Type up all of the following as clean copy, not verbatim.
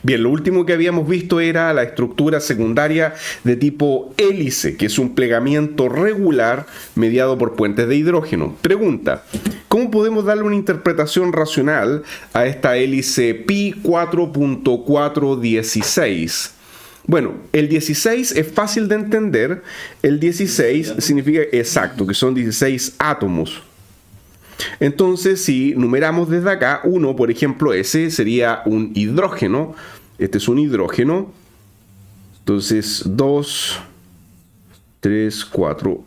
Bien, lo último que habíamos visto era la estructura secundaria de tipo hélice, que es un plegamiento regular mediado por puentes de hidrógeno. Pregunta, ¿cómo podemos darle una interpretación racional a esta hélice pi 4.416? Bueno, el 16 es fácil de entender. El 16 significa exacto, que son 16 átomos. Entonces, si numeramos desde acá, 1, por ejemplo, ese sería un hidrógeno. Este es un hidrógeno. Entonces, 2, 3, 4,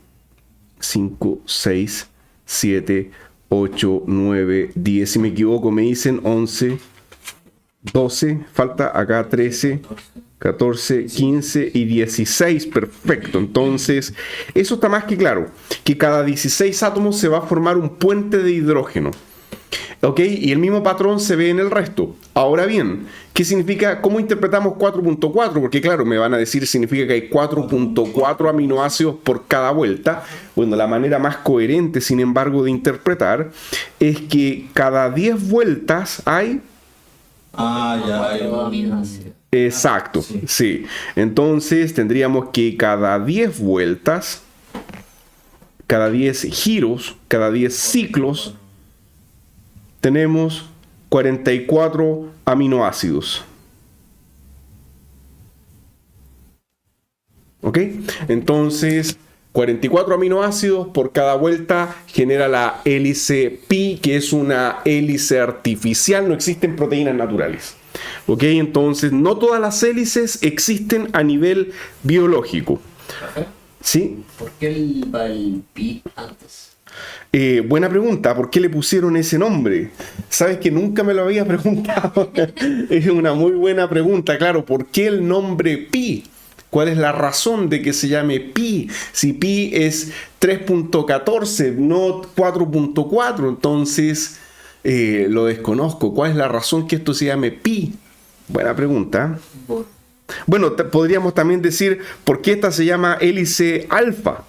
5, 6, 7, 8, 9, 10. Si me equivoco, me dicen 11, 12. Falta acá 13, 14, 15 y 16. Perfecto. Entonces, eso está más que claro. Que cada 16 átomos se va a formar un puente de hidrógeno. ¿Ok? Y el mismo patrón se ve en el resto. Ahora bien, ¿qué significa? ¿Cómo interpretamos 4.4? Porque claro, me van a decir, significa que hay 4.4 aminoácidos por cada vuelta. Bueno, la manera más coherente, sin embargo, de interpretar es que cada 10 vueltas hay... Exacto, sí. Entonces tendríamos que cada 10 vueltas, cada 10 giros, cada 10 ciclos, tenemos 44 aminoácidos. ¿Ok? Entonces, 44 aminoácidos por cada vuelta genera la hélice pi, que es una hélice artificial, no existen proteínas naturales. ¿Ok? Entonces, no todas las hélices existen a nivel biológico. ¿Sí? ¿Por qué el pi antes? Buena pregunta, ¿por qué le pusieron ese nombre? Sabes que nunca me lo había preguntado. Es una muy buena pregunta, claro. ¿Por qué el nombre pi? ¿Cuál es la razón de que se llame pi? Si pi es 3.14, no 4.4, entonces lo desconozco. ¿Cuál es la razón que esto se llame pi? Buena pregunta. Bueno, podríamos también decir por qué esta se llama hélice alfa.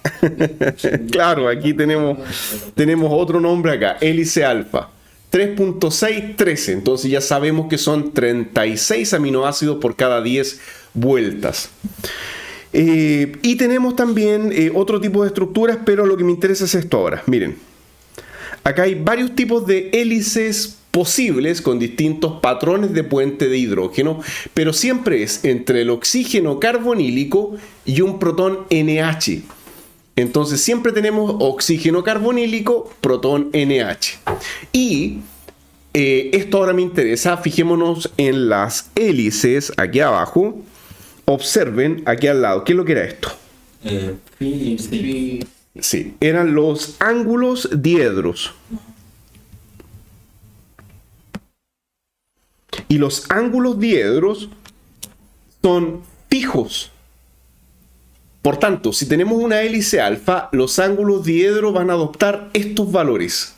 Claro, aquí tenemos otro nombre acá, hélice alfa. 3.613, entonces ya sabemos que son 36 aminoácidos por cada 10 vueltas. Y tenemos también otro tipo de estructuras, pero lo que me interesa es esto ahora. Miren, acá hay varios tipos de hélices posibles con distintos patrones de puente de hidrógeno, pero siempre es entre el oxígeno carbonílico y un protón NH. Entonces siempre tenemos oxígeno carbonílico, protón NH. Y esto ahora me interesa, fijémonos en las hélices aquí abajo. Observen aquí al lado, ¿qué es lo que era esto? Sí, eran los ángulos diedros. Y los ángulos diedros son fijos. Por tanto, si tenemos una hélice alfa, los ángulos diedros van a adoptar estos valores.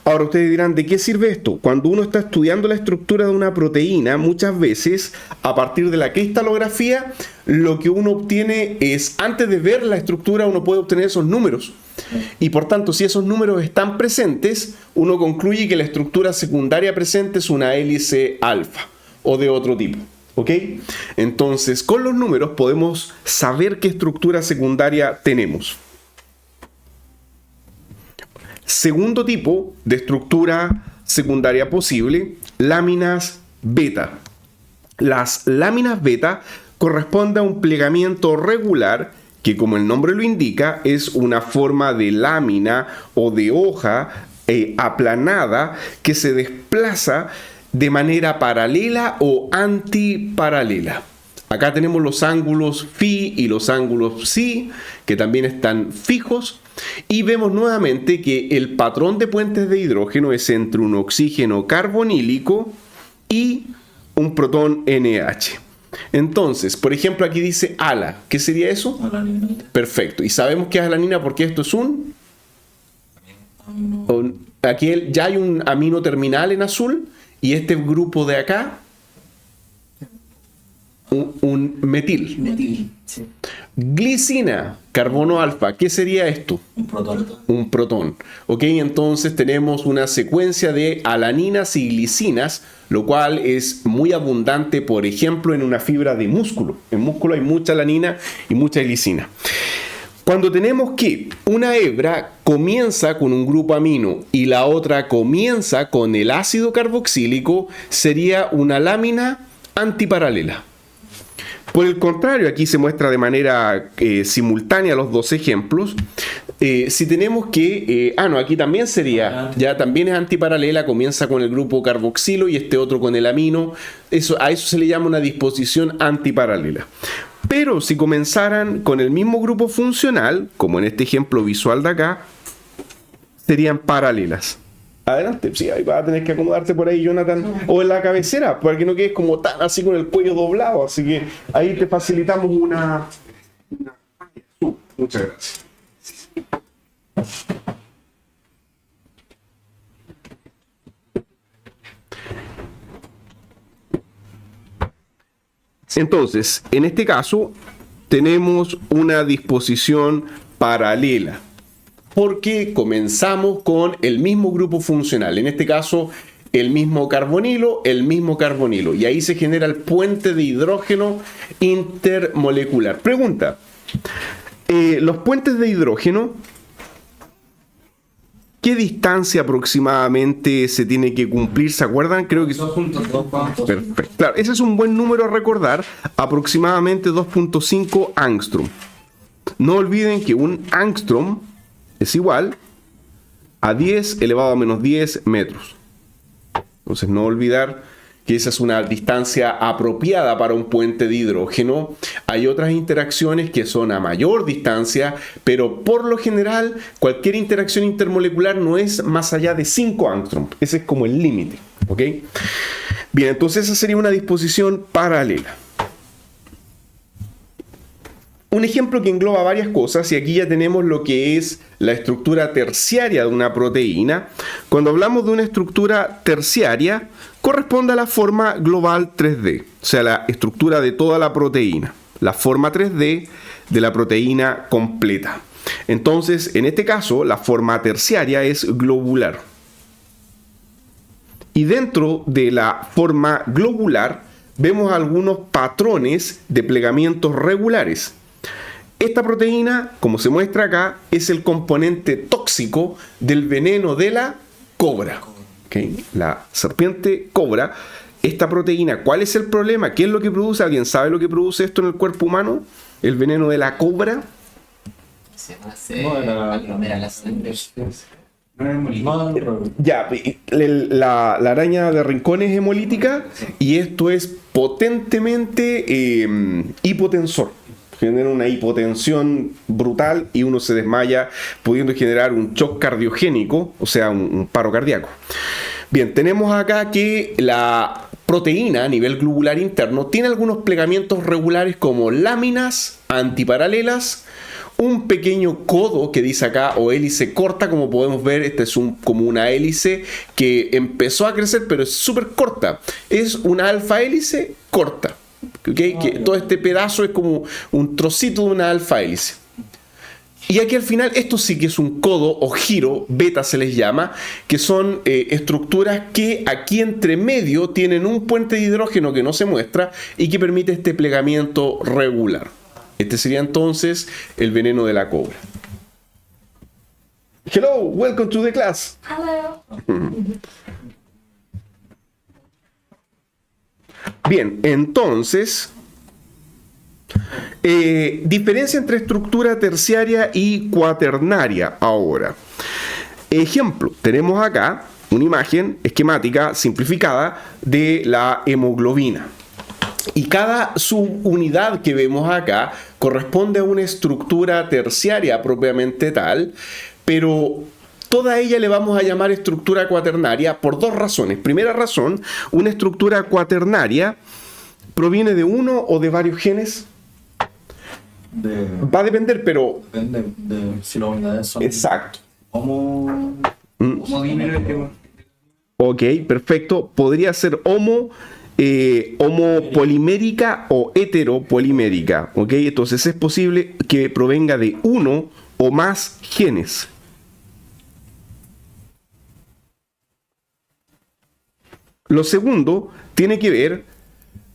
Ahora ustedes dirán, ¿de qué sirve esto? Cuando uno está estudiando la estructura de una proteína, muchas veces, a partir de la cristalografía, lo que uno obtiene es, antes de ver la estructura, uno puede obtener esos números. Y por tanto, si esos números están presentes, uno concluye que la estructura secundaria presente es una hélice alfa o de otro tipo. ¿Ok? Entonces, con los números podemos saber qué estructura secundaria tenemos. Segundo tipo de estructura secundaria posible, láminas beta. Las láminas beta corresponden a un plegamiento regular que, como el nombre lo indica, es una forma de lámina o de hoja aplanada que se desplaza de manera paralela o antiparalela. Acá tenemos los ángulos phi y los ángulos psi, que también están fijos. Y vemos nuevamente que el patrón de puentes de hidrógeno es entre un oxígeno carbonílico y un protón NH. Entonces, por ejemplo, aquí dice ALA. ¿Qué sería eso? Alanina. Perfecto. Y sabemos que es alanina porque esto es un... Aquí ya hay un amino terminal en azul y este grupo de acá, un metil. Metil. Sí. Glicina, carbono alfa. ¿Qué sería esto? Un protón. Un protón. Ok, entonces tenemos una secuencia de alaninas y glicinas, lo cual es muy abundante, por ejemplo, en una fibra de músculo. En músculo hay mucha alanina y mucha glicina. Cuando tenemos que una hebra comienza con un grupo amino y la otra comienza con el ácido carboxílico, sería una lámina antiparalela. Por el contrario, aquí se muestra de manera simultánea los dos ejemplos. Si tenemos que... aquí también sería... Ya también es antiparalela, comienza con el grupo carboxilo y este otro con el amino. A eso se le llama una disposición antiparalela. Pero si comenzaran con el mismo grupo funcional, como en este ejemplo visual de acá, serían paralelas. Adelante, sí, ahí vas a tener que acomodarte por ahí, Jonathan, o en la cabecera, para que no quedes como tan así con el cuello doblado, así que ahí te facilitamos una... Muchas gracias. Entonces, en este caso, tenemos una disposición paralela, porque comenzamos con el mismo grupo funcional, en este caso el mismo carbonilo, y ahí se genera el puente de hidrógeno intermolecular. Pregunta, los puentes de hidrógeno, ¿qué distancia aproximadamente se tiene que cumplir? ¿Se acuerdan? Creo que 2.2. Perfecto. Claro, ese es un buen número a recordar, aproximadamente 2.5 angstrom. No olviden que un angstrom es igual a 10 elevado a menos 10 metros. Entonces no olvidar que esa es una distancia apropiada para un puente de hidrógeno. Hay otras interacciones que son a mayor distancia, pero por lo general cualquier interacción intermolecular no es más allá de 5 angstrom. Ese es como el límite. ¿Ok? Bien, entonces esa sería una disposición paralela. Un ejemplo que engloba varias cosas, y aquí ya tenemos lo que es la estructura terciaria de una proteína. Cuando hablamos de una estructura terciaria, corresponde a la forma global 3D, o sea, la estructura de toda la proteína, la forma 3D de la proteína completa. Entonces, en este caso, la forma terciaria es globular. Y dentro de la forma globular, vemos algunos patrones de plegamientos regulares. Esta proteína, como se muestra acá, es el componente tóxico del veneno de la cobra. ¿Okay? La serpiente cobra. Esta proteína, ¿cuál es el problema? ¿Qué es lo que produce? ¿Alguien sabe lo que produce esto en el cuerpo humano? El veneno de la cobra. Se hace aglomera la sangre. Ya, la araña de Rincón es hemolítica y esto es potentemente hipotensor. Genera una hipotensión brutal y uno se desmaya, pudiendo generar un shock cardiogénico, o sea, un paro cardíaco. Bien, tenemos acá que la proteína a nivel globular interno tiene algunos plegamientos regulares como láminas antiparalelas, un pequeño codo que dice acá, o hélice corta, como podemos ver, este es como una hélice que empezó a crecer, pero es súper corta. Es una alfa hélice corta. ¿Okay? Que todo este pedazo es como un trocito de una alfa hélice. Y aquí al final, esto sí que es un codo o giro, beta se les llama, que son estructuras que aquí entre medio tienen un puente de hidrógeno que no se muestra y que permite este plegamiento regular. Este sería entonces el veneno de la cobra. Hello, welcome to the class. Hello. Bien, entonces, diferencia entre estructura terciaria y cuaternaria ahora. Ejemplo, tenemos acá una imagen esquemática simplificada de la hemoglobina. Y cada subunidad que vemos acá corresponde a una estructura terciaria propiamente tal, pero toda ella le vamos a llamar estructura cuaternaria por dos razones. Primera razón, una estructura cuaternaria proviene de uno o de varios genes. Va a depender, pero... Depende de si las unidades son... Exacto. ¿Cómo viene? Ok, perfecto. Podría ser homo homopolimérica o heteropolimérica, ¿ok? Entonces es posible que provenga de uno o más genes. Lo segundo tiene que ver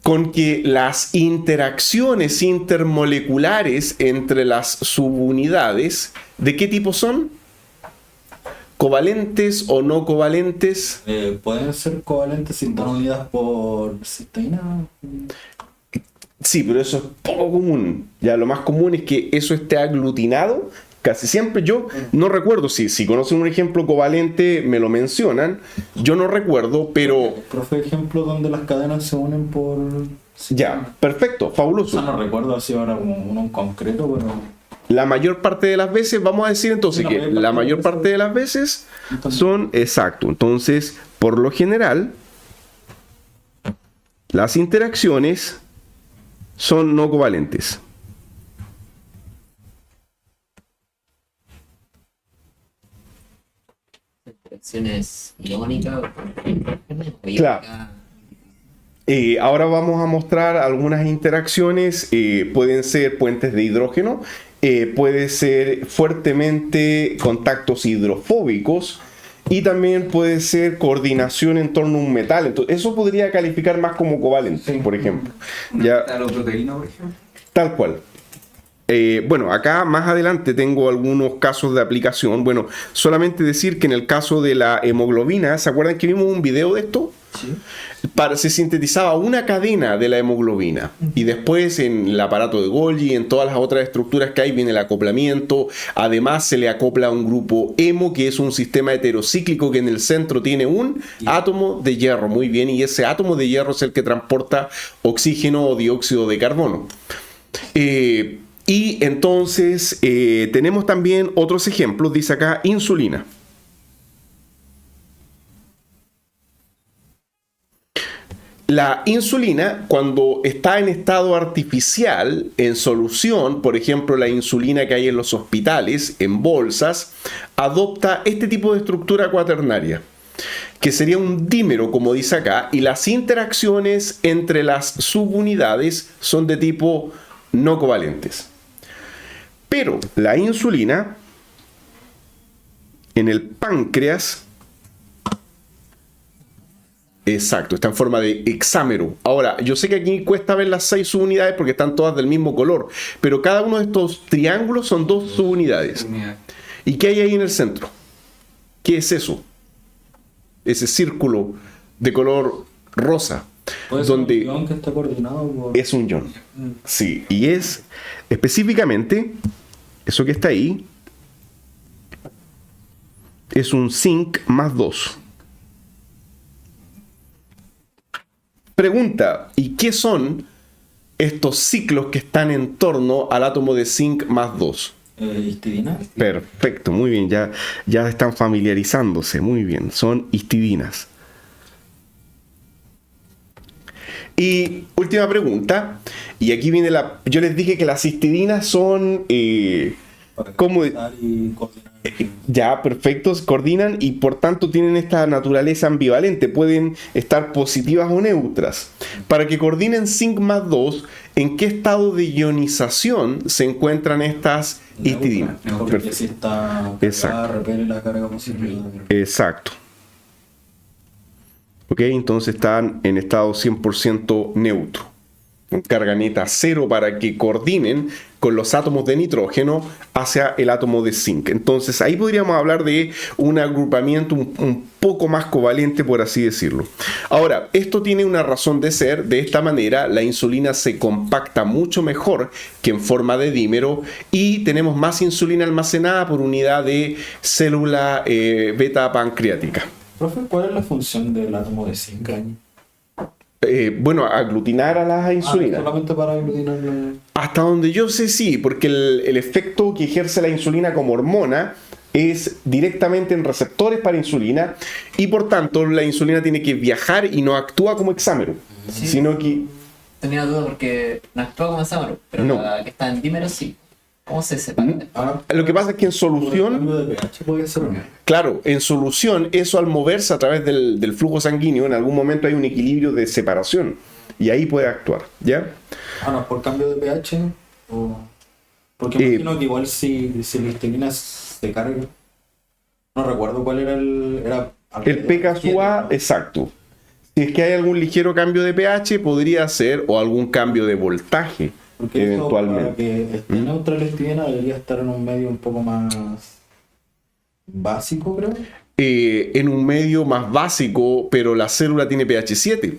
con que las interacciones intermoleculares entre las subunidades, ¿de qué tipo son? ¿Covalentes o no covalentes? ¿Pueden ser covalentes si están unidas por cisteína? Sí, pero eso es poco común. Ya lo más común es que eso esté aglutinado. Casi siempre yo no recuerdo, si conocen un ejemplo covalente me lo mencionan, yo no recuerdo, pero... Profe, ejemplo donde las cadenas se unen por... Ya, perfecto, fabuloso. No recuerdo así ahora como uno en concreto, pero... La mayor parte de las veces, vamos a decir entonces que la mayor parte de las veces son exacto. Entonces, por lo general, las interacciones son no covalentes. Interacciones iónicas. Claro. Ahora vamos a mostrar algunas interacciones, pueden ser puentes de hidrógeno, puede ser fuertemente contactos hidrofóbicos y también puede ser coordinación en torno a un metal. Entonces, eso podría calificar más como covalente, por ejemplo. Ya, metaloproteína, por ejemplo. tal cual. Bueno, acá más adelante tengo algunos casos de aplicación. Bueno, solamente decir que en el caso de la hemoglobina, ¿se acuerdan que vimos un video de esto? Sí. Se sintetizaba una cadena de la hemoglobina y después en el aparato de Golgi, en todas las otras estructuras que hay, viene el acoplamiento. Además se le acopla a un grupo hemo, que es un sistema heterocíclico que en el centro tiene un átomo de hierro. Muy bien, y ese átomo de hierro es el que transporta oxígeno o dióxido de carbono. Y entonces tenemos también otros ejemplos, dice acá insulina. La insulina, cuando está en estado artificial, en solución, por ejemplo la insulina que hay en los hospitales, en bolsas, adopta este tipo de estructura cuaternaria, que sería un dímero, como dice acá, y las interacciones entre las subunidades son de tipo no covalentes. Pero la insulina, en el páncreas, exacto, está en forma de hexámero. Ahora, yo sé que aquí cuesta ver las 6 subunidades porque están todas del mismo color, pero cada uno de estos triángulos son 2 subunidades. ¿Y qué hay ahí en el centro? ¿Qué es eso? Ese círculo de color rosa. Donde un ion que está coordinado por... es un ion. Sí, y es específicamente eso que está ahí es un zinc más 2. Pregunta, ¿y qué son estos ciclos que están en torno al átomo de zinc más 2? Histidina. Perfecto, muy bien, ya están familiarizándose, muy bien, son histidinas. Y última pregunta, y aquí viene yo les dije que las histidinas son, ¿cómo? Ya, perfectos, coordinan y por tanto tienen esta naturaleza ambivalente, pueden estar positivas o neutras. Para que coordinen zinc más 2, ¿en qué estado de ionización se encuentran estas histidinas? Porque si está cargada, repele la carga positiva. Exacto. Ok, entonces están en estado 100% neutro. Con carga neta 0 para que coordinen con los átomos de nitrógeno hacia el átomo de zinc. Entonces ahí podríamos hablar de un agrupamiento un poco más covalente, por así decirlo. Ahora, esto tiene una razón de ser. De esta manera la insulina se compacta mucho mejor que en forma de dímero y tenemos más insulina almacenada por unidad de célula beta pancreática. Profe, ¿cuál es la función del átomo de zinc? Bueno, aglutinar a las insulinas. Solamente para aglutinar. Hasta donde yo sé, sí, porque el efecto que ejerce la insulina como hormona es directamente en receptores para insulina y por tanto la insulina tiene que viajar y no actúa como hexámero, sino que... Tenía duda porque no actúa como hexámero, pero no. la que está en dímero sí. ¿Cómo se separa? Lo que pasa es que en solución, cambio de pH puede ser, ¿no? claro, en solución, eso al moverse a través del flujo sanguíneo, en algún momento hay un equilibrio de separación y ahí puede actuar, ¿ya? No es por cambio de pH o... Porque imagino que igual si la histamina se carga, no recuerdo cuál era El PKSUA, exacto. Si es que hay algún ligero cambio de pH, podría ser, o algún cambio de voltaje, porque eventualmente. Para que esté neutra la histamina debería estar en un medio un poco más básico, creo. En un medio más básico, pero la célula tiene pH 7.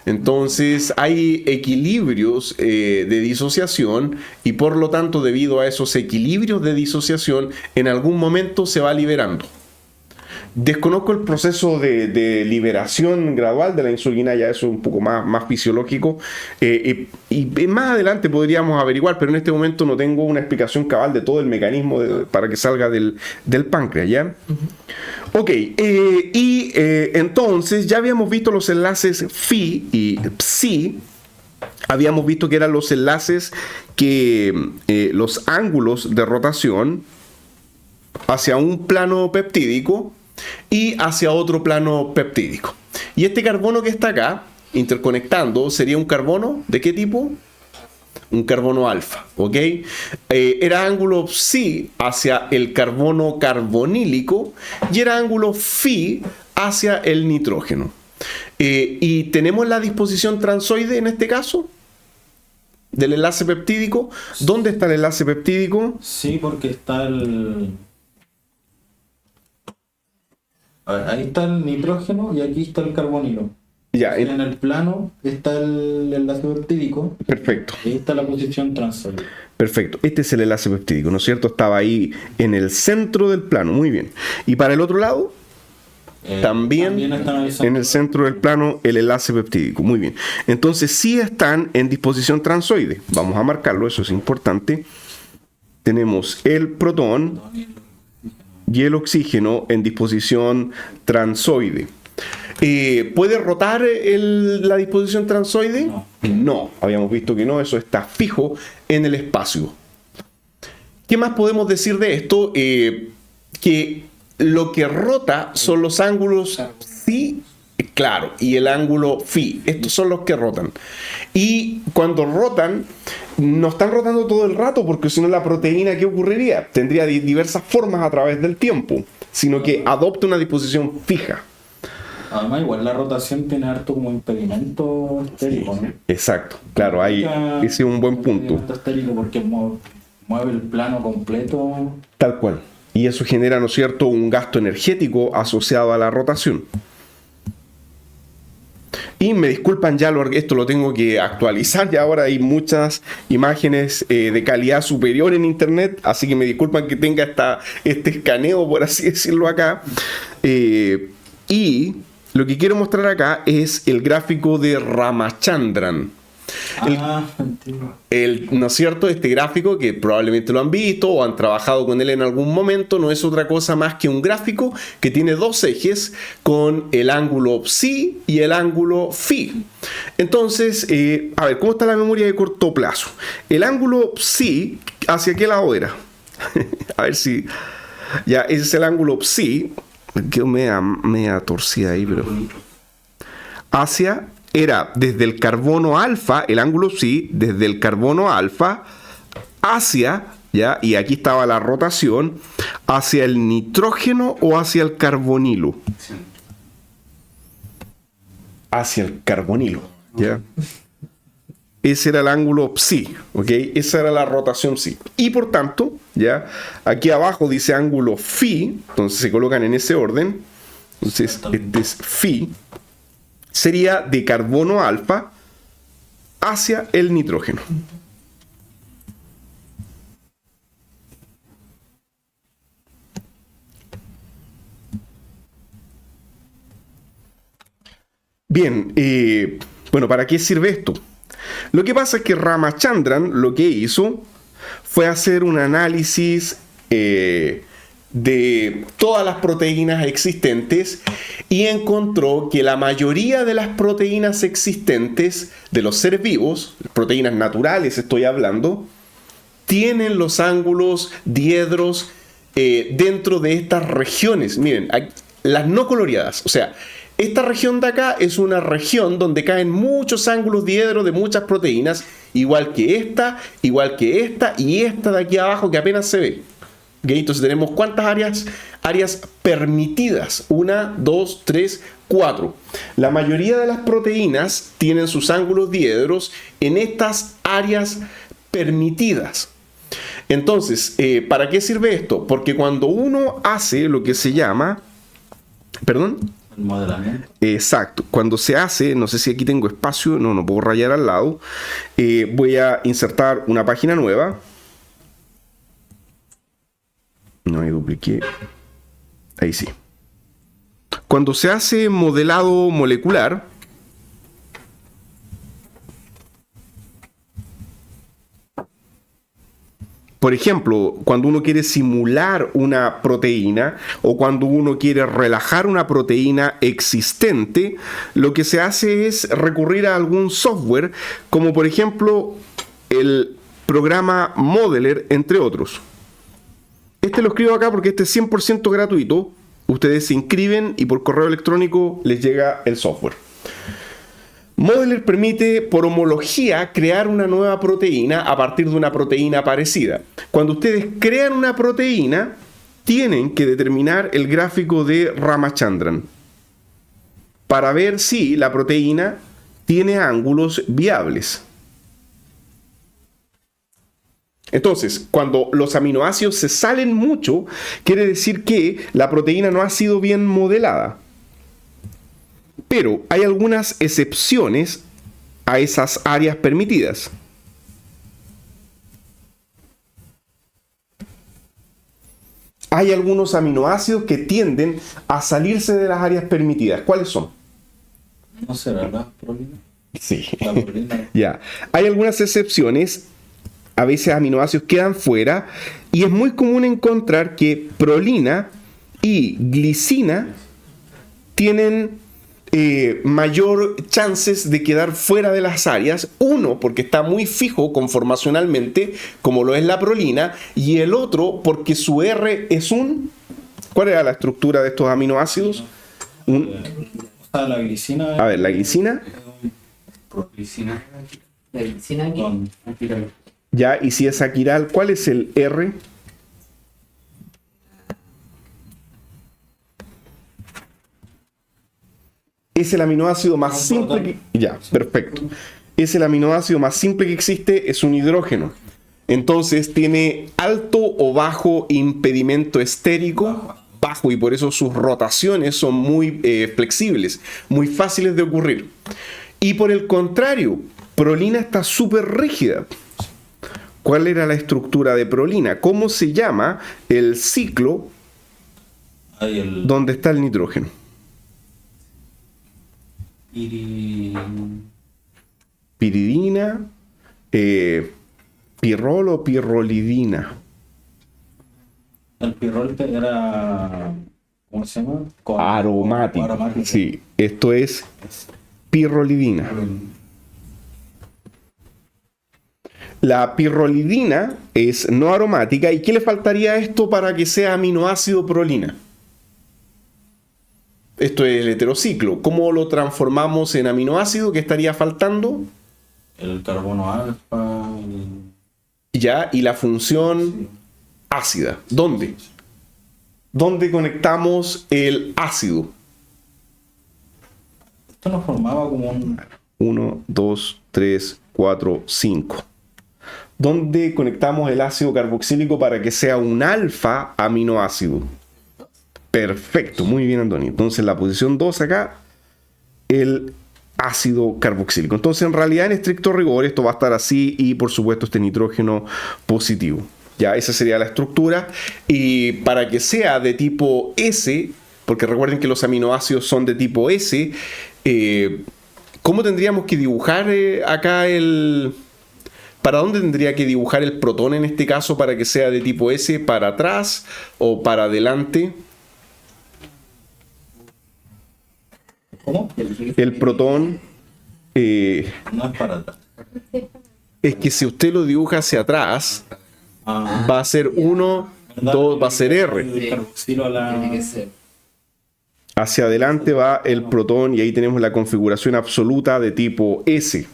Entonces hay equilibrios de disociación y por lo tanto debido a esos equilibrios de disociación en algún momento se va liberando. Desconozco el proceso de liberación gradual de la insulina, ya eso es un poco más fisiológico y más adelante podríamos averiguar, pero en este momento no tengo una explicación cabal de todo el mecanismo para que salga del páncreas, ¿ya? Ok, entonces ya habíamos visto los enlaces Phi y Psi. Habíamos visto que eran los enlaces que los ángulos de rotación hacia un plano peptídico y hacia otro plano peptídico. Y este carbono que está acá, interconectando, sería un carbono ¿de qué tipo? Un carbono alfa, ¿ok? Era ángulo psi hacia el carbono carbonílico y era ángulo phi hacia el nitrógeno. Y tenemos la disposición transoide en este caso del enlace peptídico. ¿Dónde está el enlace peptídico? Sí, porque está el... A ver, ahí está el nitrógeno y aquí está el carbonilo. Ya, En el plano está el enlace peptídico. perfecto. Y ahí está la posición transoide. Perfecto, este es el enlace peptídico, ¿no es cierto? Estaba ahí en el centro del plano, muy bien. Y para el otro lado, también están en el centro del plano el enlace peptídico, muy bien. Entonces sí están en disposición transoide, vamos a marcarlo, eso es importante. Tenemos el protón y el oxígeno en disposición transoide. ¿Puede rotar la disposición transoide? No, habíamos visto que no, eso está fijo en el espacio. ¿Qué más podemos decir de esto? Que lo que rota son los ángulos psi, claro, y el ángulo phi. Estos son los que rotan. Y cuando rotan, no están rotando todo el rato, porque si no la proteína, ¿qué ocurriría? Tendría diversas formas a través del tiempo, sino que adopta una disposición fija. Además, igual la rotación tiene harto como impedimento estérico, ¿no? Exacto, claro, ahí ese es un buen punto. Impedimento estérico porque mueve el plano completo. Tal cual. Y eso genera, ¿no es cierto?, un gasto energético asociado a la rotación. Y me disculpan ya, esto lo tengo que actualizar, ya ahora hay muchas imágenes de calidad superior en internet, así que me disculpan que tenga este escaneo, por así decirlo acá. Y lo que quiero mostrar acá es el gráfico de Ramachandran. ¿No es cierto? Este gráfico, que probablemente lo han visto o han trabajado con él en algún momento, no es otra cosa más que un gráfico que tiene dos ejes con el ángulo psi y el ángulo phi. Entonces, a ver, ¿cómo está la memoria de corto plazo? El ángulo psi, ¿hacia qué lado era? A ver si... Ya, ese es el ángulo psi. Quedó media torcida ahí, pero... Era desde el carbono alfa, el ángulo psi, desde el carbono alfa hacia, ¿ya? Y aquí estaba la rotación, hacia el nitrógeno o hacia el carbonilo. Hacia el carbonilo, ¿ya? Ese era el ángulo psi, ¿ok? Esa era la rotación psi. Y por tanto, ¿ya? Aquí abajo dice ángulo phi, entonces se colocan en ese orden. Entonces, este es phi. Sería de carbono alfa hacia el nitrógeno. Bien, bueno, ¿para qué sirve esto? Lo que pasa es que Ramachandran lo que hizo fue hacer un análisis de todas las proteínas existentes y encontró que la mayoría de las proteínas existentes de los seres vivos, proteínas naturales estoy hablando, tienen los ángulos diedros dentro de estas regiones. Miren, las no coloreadas. O sea, esta región de acá es una región donde caen muchos ángulos diedros de muchas proteínas, igual que esta y esta de aquí abajo que apenas se ve. ¿Okay? Entonces tenemos ¿cuántas áreas? Áreas permitidas. 1, 2, 3, 4. La mayoría de las proteínas tienen sus ángulos diedros en estas áreas permitidas. Entonces, ¿para qué sirve esto? Porque cuando uno hace lo que se llama... ¿Perdón? El modelamiento. Exacto. Cuando se hace, no sé si aquí tengo espacio, no puedo rayar al lado. Voy a insertar una página nueva. No me dupliqué. Ahí sí. Cuando se hace modelado molecular, por ejemplo, cuando uno quiere simular una proteína o cuando uno quiere relajar una proteína existente, lo que se hace es recurrir a algún software, como por ejemplo el programa Modeler, entre otros. Este lo escribo acá porque este es 100% gratuito. Ustedes se inscriben y por correo electrónico les llega el software. Modeler permite, por homología, crear una nueva proteína a partir de una proteína parecida. Cuando ustedes crean una proteína, tienen que determinar el gráfico de Ramachandran para ver si la proteína tiene ángulos viables. Entonces, cuando los aminoácidos se salen mucho, quiere decir que la proteína no ha sido bien modelada. Pero hay algunas excepciones a esas áreas permitidas. Hay algunos aminoácidos que tienden a salirse de las áreas permitidas. ¿Cuáles son? ¿No será la prolina? Sí. La prolina. Ya. Hay algunas excepciones. A veces aminoácidos quedan fuera. Y es muy común encontrar que prolina y glicina tienen mayor chances de quedar fuera de las áreas. Uno, porque está muy fijo conformacionalmente, como lo es la prolina, y el otro, porque su R es un... ¿Cuál era la estructura de estos aminoácidos? La glicina. A ver, la glicina. Glicina. La glicina aquí. Ya, y si es aquiral, ¿cuál es el R? Es el aminoácido más simple que... Ya, perfecto. Es el aminoácido más simple que existe, es un hidrógeno. Entonces tiene alto o bajo impedimento estérico, bajo, y por eso sus rotaciones son muy flexibles, muy fáciles de ocurrir. Y por el contrario, prolina está súper rígida. ¿Cuál era la estructura de prolina? ¿Cómo se llama el ciclo donde está el nitrógeno? Piridina, pirrol o pirrolidina. El pirrol era, ¿cómo se llama? Aromático. Sí, esto es pirrolidina. La pirrolidina es no aromática. ¿Y qué le faltaría a esto para que sea aminoácido prolina? Esto es el heterociclo. ¿Cómo lo transformamos en aminoácido? ¿Qué estaría faltando? El carbono alfa. Ya, y la función ácida. ¿Dónde? ¿Dónde conectamos el ácido? Esto nos formaba como un... 1, 2, 3, 4, 5. ¿Dónde conectamos el ácido carboxílico para que sea un alfa aminoácido? Perfecto, muy bien, Antonio. Entonces, la posición 2 acá, el ácido carboxílico. Entonces, en realidad, en estricto rigor, esto va a estar así y, por supuesto, este nitrógeno positivo. Ya, esa sería la estructura. Y para que sea de tipo S, porque recuerden que los aminoácidos son de tipo S, ¿cómo tendríamos que dibujar acá el... ¿Para dónde tendría que dibujar el protón en este caso para que sea de tipo S? ¿Para atrás o para adelante? ¿Cómo? El protón no es para atrás. es que si usted lo dibuja hacia atrás, va a ser 1, 2 va a ser R. Tiene que ser. Hacia adelante va el protón y ahí tenemos la configuración absoluta de tipo S.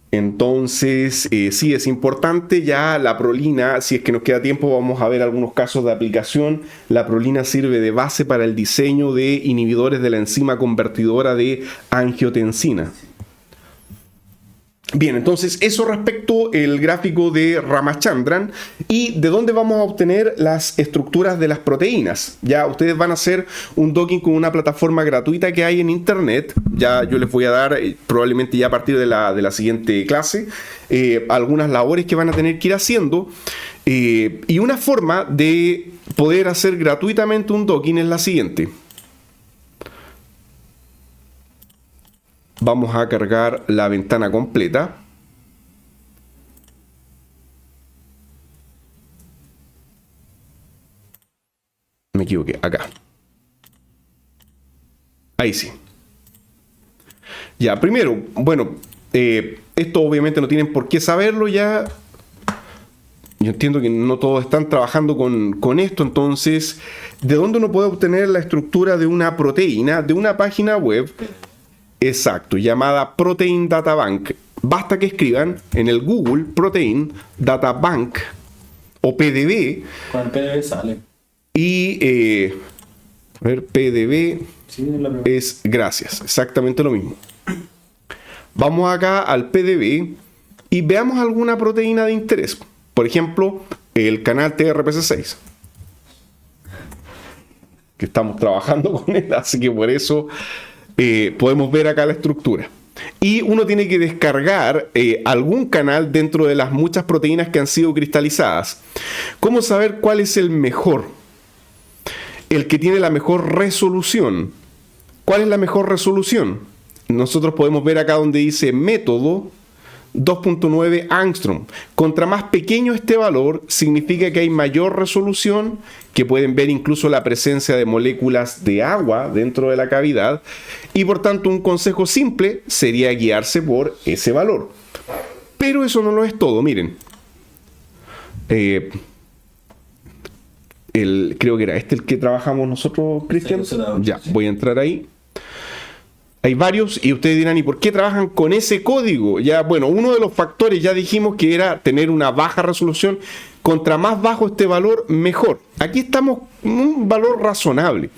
Entonces, sí, es importante ya la prolina. Si es que nos queda tiempo, vamos a ver algunos casos de aplicación. La prolina sirve de base para el diseño de inhibidores de la enzima convertidora de angiotensina. Bien, entonces eso respecto el gráfico de Ramachandran. ¿Y de dónde vamos a obtener las estructuras de las proteínas? Ya ustedes van a hacer un docking con una plataforma gratuita que hay en internet. Ya yo les voy a dar, probablemente ya a partir de la siguiente clase, algunas labores que van a tener que ir haciendo. Y una forma de poder hacer gratuitamente un docking es la siguiente. Vamos a cargar la ventana completa. Me equivoqué, acá. Ahí sí. Ya, primero, bueno, esto obviamente no tienen por qué saberlo ya. Yo entiendo que no todos están trabajando con esto, entonces, ¿de dónde uno puede obtener la estructura de una proteína? De una página web. Exacto, llamada Protein Data Bank. Basta que escriban en el Google Protein Data Bank o PDB. Con el PDB sale. Y, a ver, PDB Sí, es gracias, exactamente lo mismo. Vamos acá al PDB y veamos alguna proteína de interés. Por ejemplo, el canal TRPC6. Que estamos trabajando con él, así que por eso... podemos ver acá la estructura. Y uno tiene que descargar algún canal dentro de las muchas proteínas que han sido cristalizadas. ¿Cómo saber cuál es el mejor? El que tiene la mejor resolución. ¿Cuál es la mejor resolución? Nosotros podemos ver acá donde dice método 2.9 angstrom. Contra más pequeño este valor, significa que hay mayor resolución, que pueden ver incluso la presencia de moléculas de agua dentro de la cavidad, y por tanto un consejo simple sería guiarse por ese valor. Pero eso no lo es todo, miren. Creo que era este el que trabajamos nosotros, Cristian. Ya, voy a entrar ahí. Hay varios y ustedes dirán, ¿y por qué trabajan con ese código? Ya, bueno, uno de los factores ya dijimos que era tener una baja resolución. Contra más bajo este valor, mejor. Aquí estamos en un valor razonable.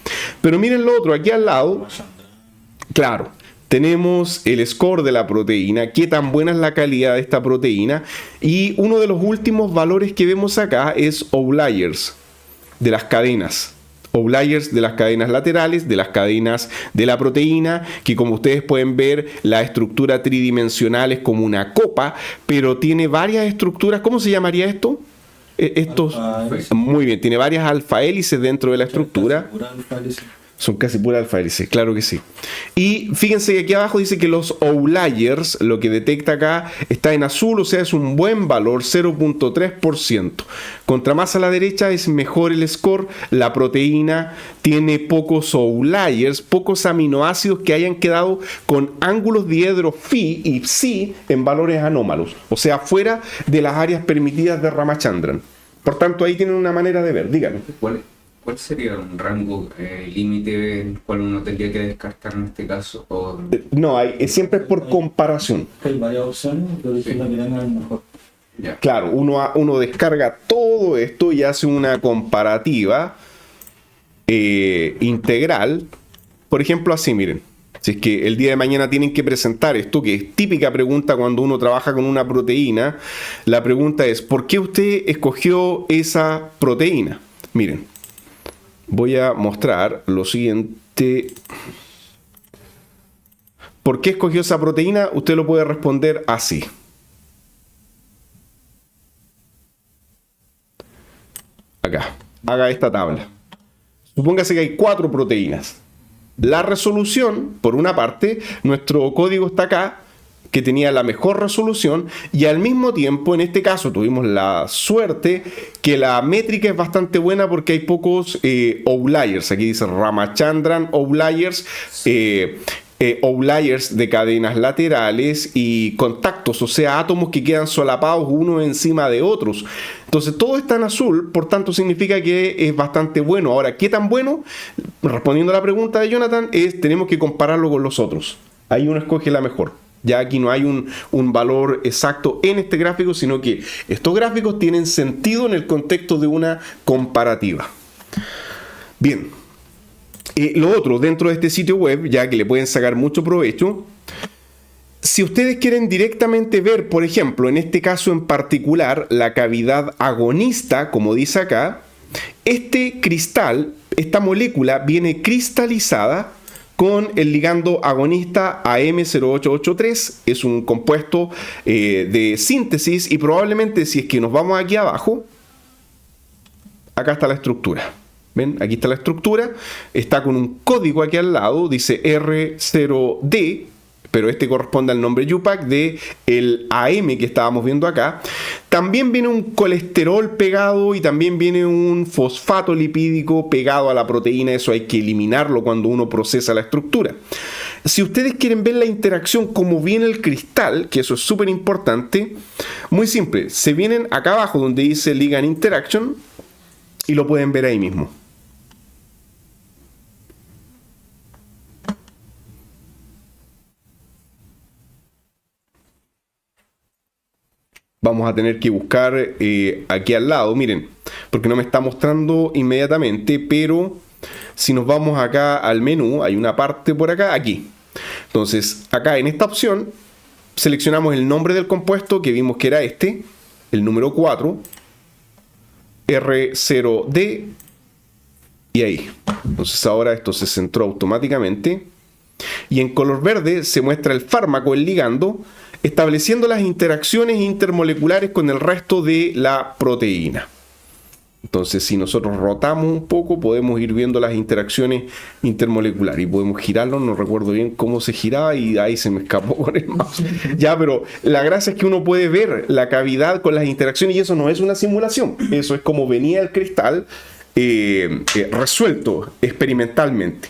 Pero miren lo otro, aquí al lado, claro, tenemos el score de la proteína, qué tan buena es la calidad de esta proteína. Y uno de los últimos valores que vemos acá es outliers de las cadenas. Outliers de las cadenas laterales, de las cadenas de la proteína, que como ustedes pueden ver, la estructura tridimensional es como una copa, pero tiene varias estructuras. ¿Cómo se llamaría esto? Muy bien, tiene varias alfa hélices dentro de la estructura. Son casi pura alfa hélice, claro que sí. Y fíjense que aquí abajo dice que los outliers, lo que detecta acá, está en azul, o sea, es un buen valor, 0.3%. Contra más a la derecha es mejor el score. La proteína tiene pocos outliers, pocos aminoácidos que hayan quedado con ángulos diedro phi y psi en valores anómalos, o sea, fuera de las áreas permitidas de Ramachandran. Por tanto, ahí tienen una manera de ver, díganme. ¿Cuál sería un rango límite en cual uno tendría que descartar en este caso? ¿O... No, siempre es por comparación. Hay varias opciones, pero es la que tenga el mejor. Ya. Claro, uno descarga todo esto y hace una comparativa integral. Por ejemplo, así, miren. Si es que el día de mañana tienen que presentar esto, que es típica pregunta cuando uno trabaja con una proteína, la pregunta es, ¿por qué usted escogió esa proteína? Miren. Voy a mostrar lo siguiente. ¿Por qué escogió esa proteína? Usted lo puede responder así. Acá. Haga esta tabla. Supóngase que hay 4 proteínas. La resolución, por una parte, nuestro código está acá, que tenía la mejor resolución, y al mismo tiempo, en este caso, tuvimos la suerte que la métrica es bastante buena porque hay pocos outliers. Aquí dice Ramachandran outliers, outliers de cadenas laterales y contactos, o sea, átomos que quedan solapados unos encima de otros. Entonces todo está en azul, por tanto significa que es bastante bueno. Ahora, ¿qué tan bueno? Respondiendo a la pregunta de Jonathan, tenemos que compararlo con los otros. Ahí uno escoge la mejor. Ya aquí no hay un valor exacto en este gráfico, sino que estos gráficos tienen sentido en el contexto de una comparativa. Bien. Lo otro, dentro de este sitio web, ya que le pueden sacar mucho provecho, si ustedes quieren directamente ver, por ejemplo, en este caso en particular, la cavidad agonista, como dice acá, este cristal, esta molécula viene cristalizada con el ligando agonista AM0883, es un compuesto de síntesis y probablemente si es que nos vamos aquí abajo, acá está la estructura. ¿Ven? Aquí está la estructura, está con un código aquí al lado, dice R0D, pero este corresponde al nombre UPAC de el AM que estábamos viendo acá. También viene un colesterol pegado y también viene un fosfato lipídico pegado a la proteína, eso hay que eliminarlo cuando uno procesa la estructura. Si ustedes quieren ver la interacción como viene el cristal, que eso es súper importante, muy simple, se vienen acá abajo donde dice Ligand Interaction y lo pueden ver ahí mismo. Vamos a tener que buscar aquí al lado, miren, porque no me está mostrando inmediatamente, pero si nos vamos acá al menú, hay una parte por acá, aquí. Entonces, acá en esta opción, seleccionamos el nombre del compuesto, que vimos que era este, el número 4, R0D, y ahí. Entonces ahora esto se centró automáticamente. Y en color verde se muestra el fármaco, el ligando, estableciendo las interacciones intermoleculares con el resto de la proteína. Entonces, si nosotros rotamos un poco, podemos ir viendo las interacciones intermoleculares y podemos girarlo. No recuerdo bien cómo se giraba y ahí se me escapó con el mouse. Ya, pero la gracia es que uno puede ver la cavidad con las interacciones y eso no es una simulación. Eso es como venía el cristal resuelto experimentalmente.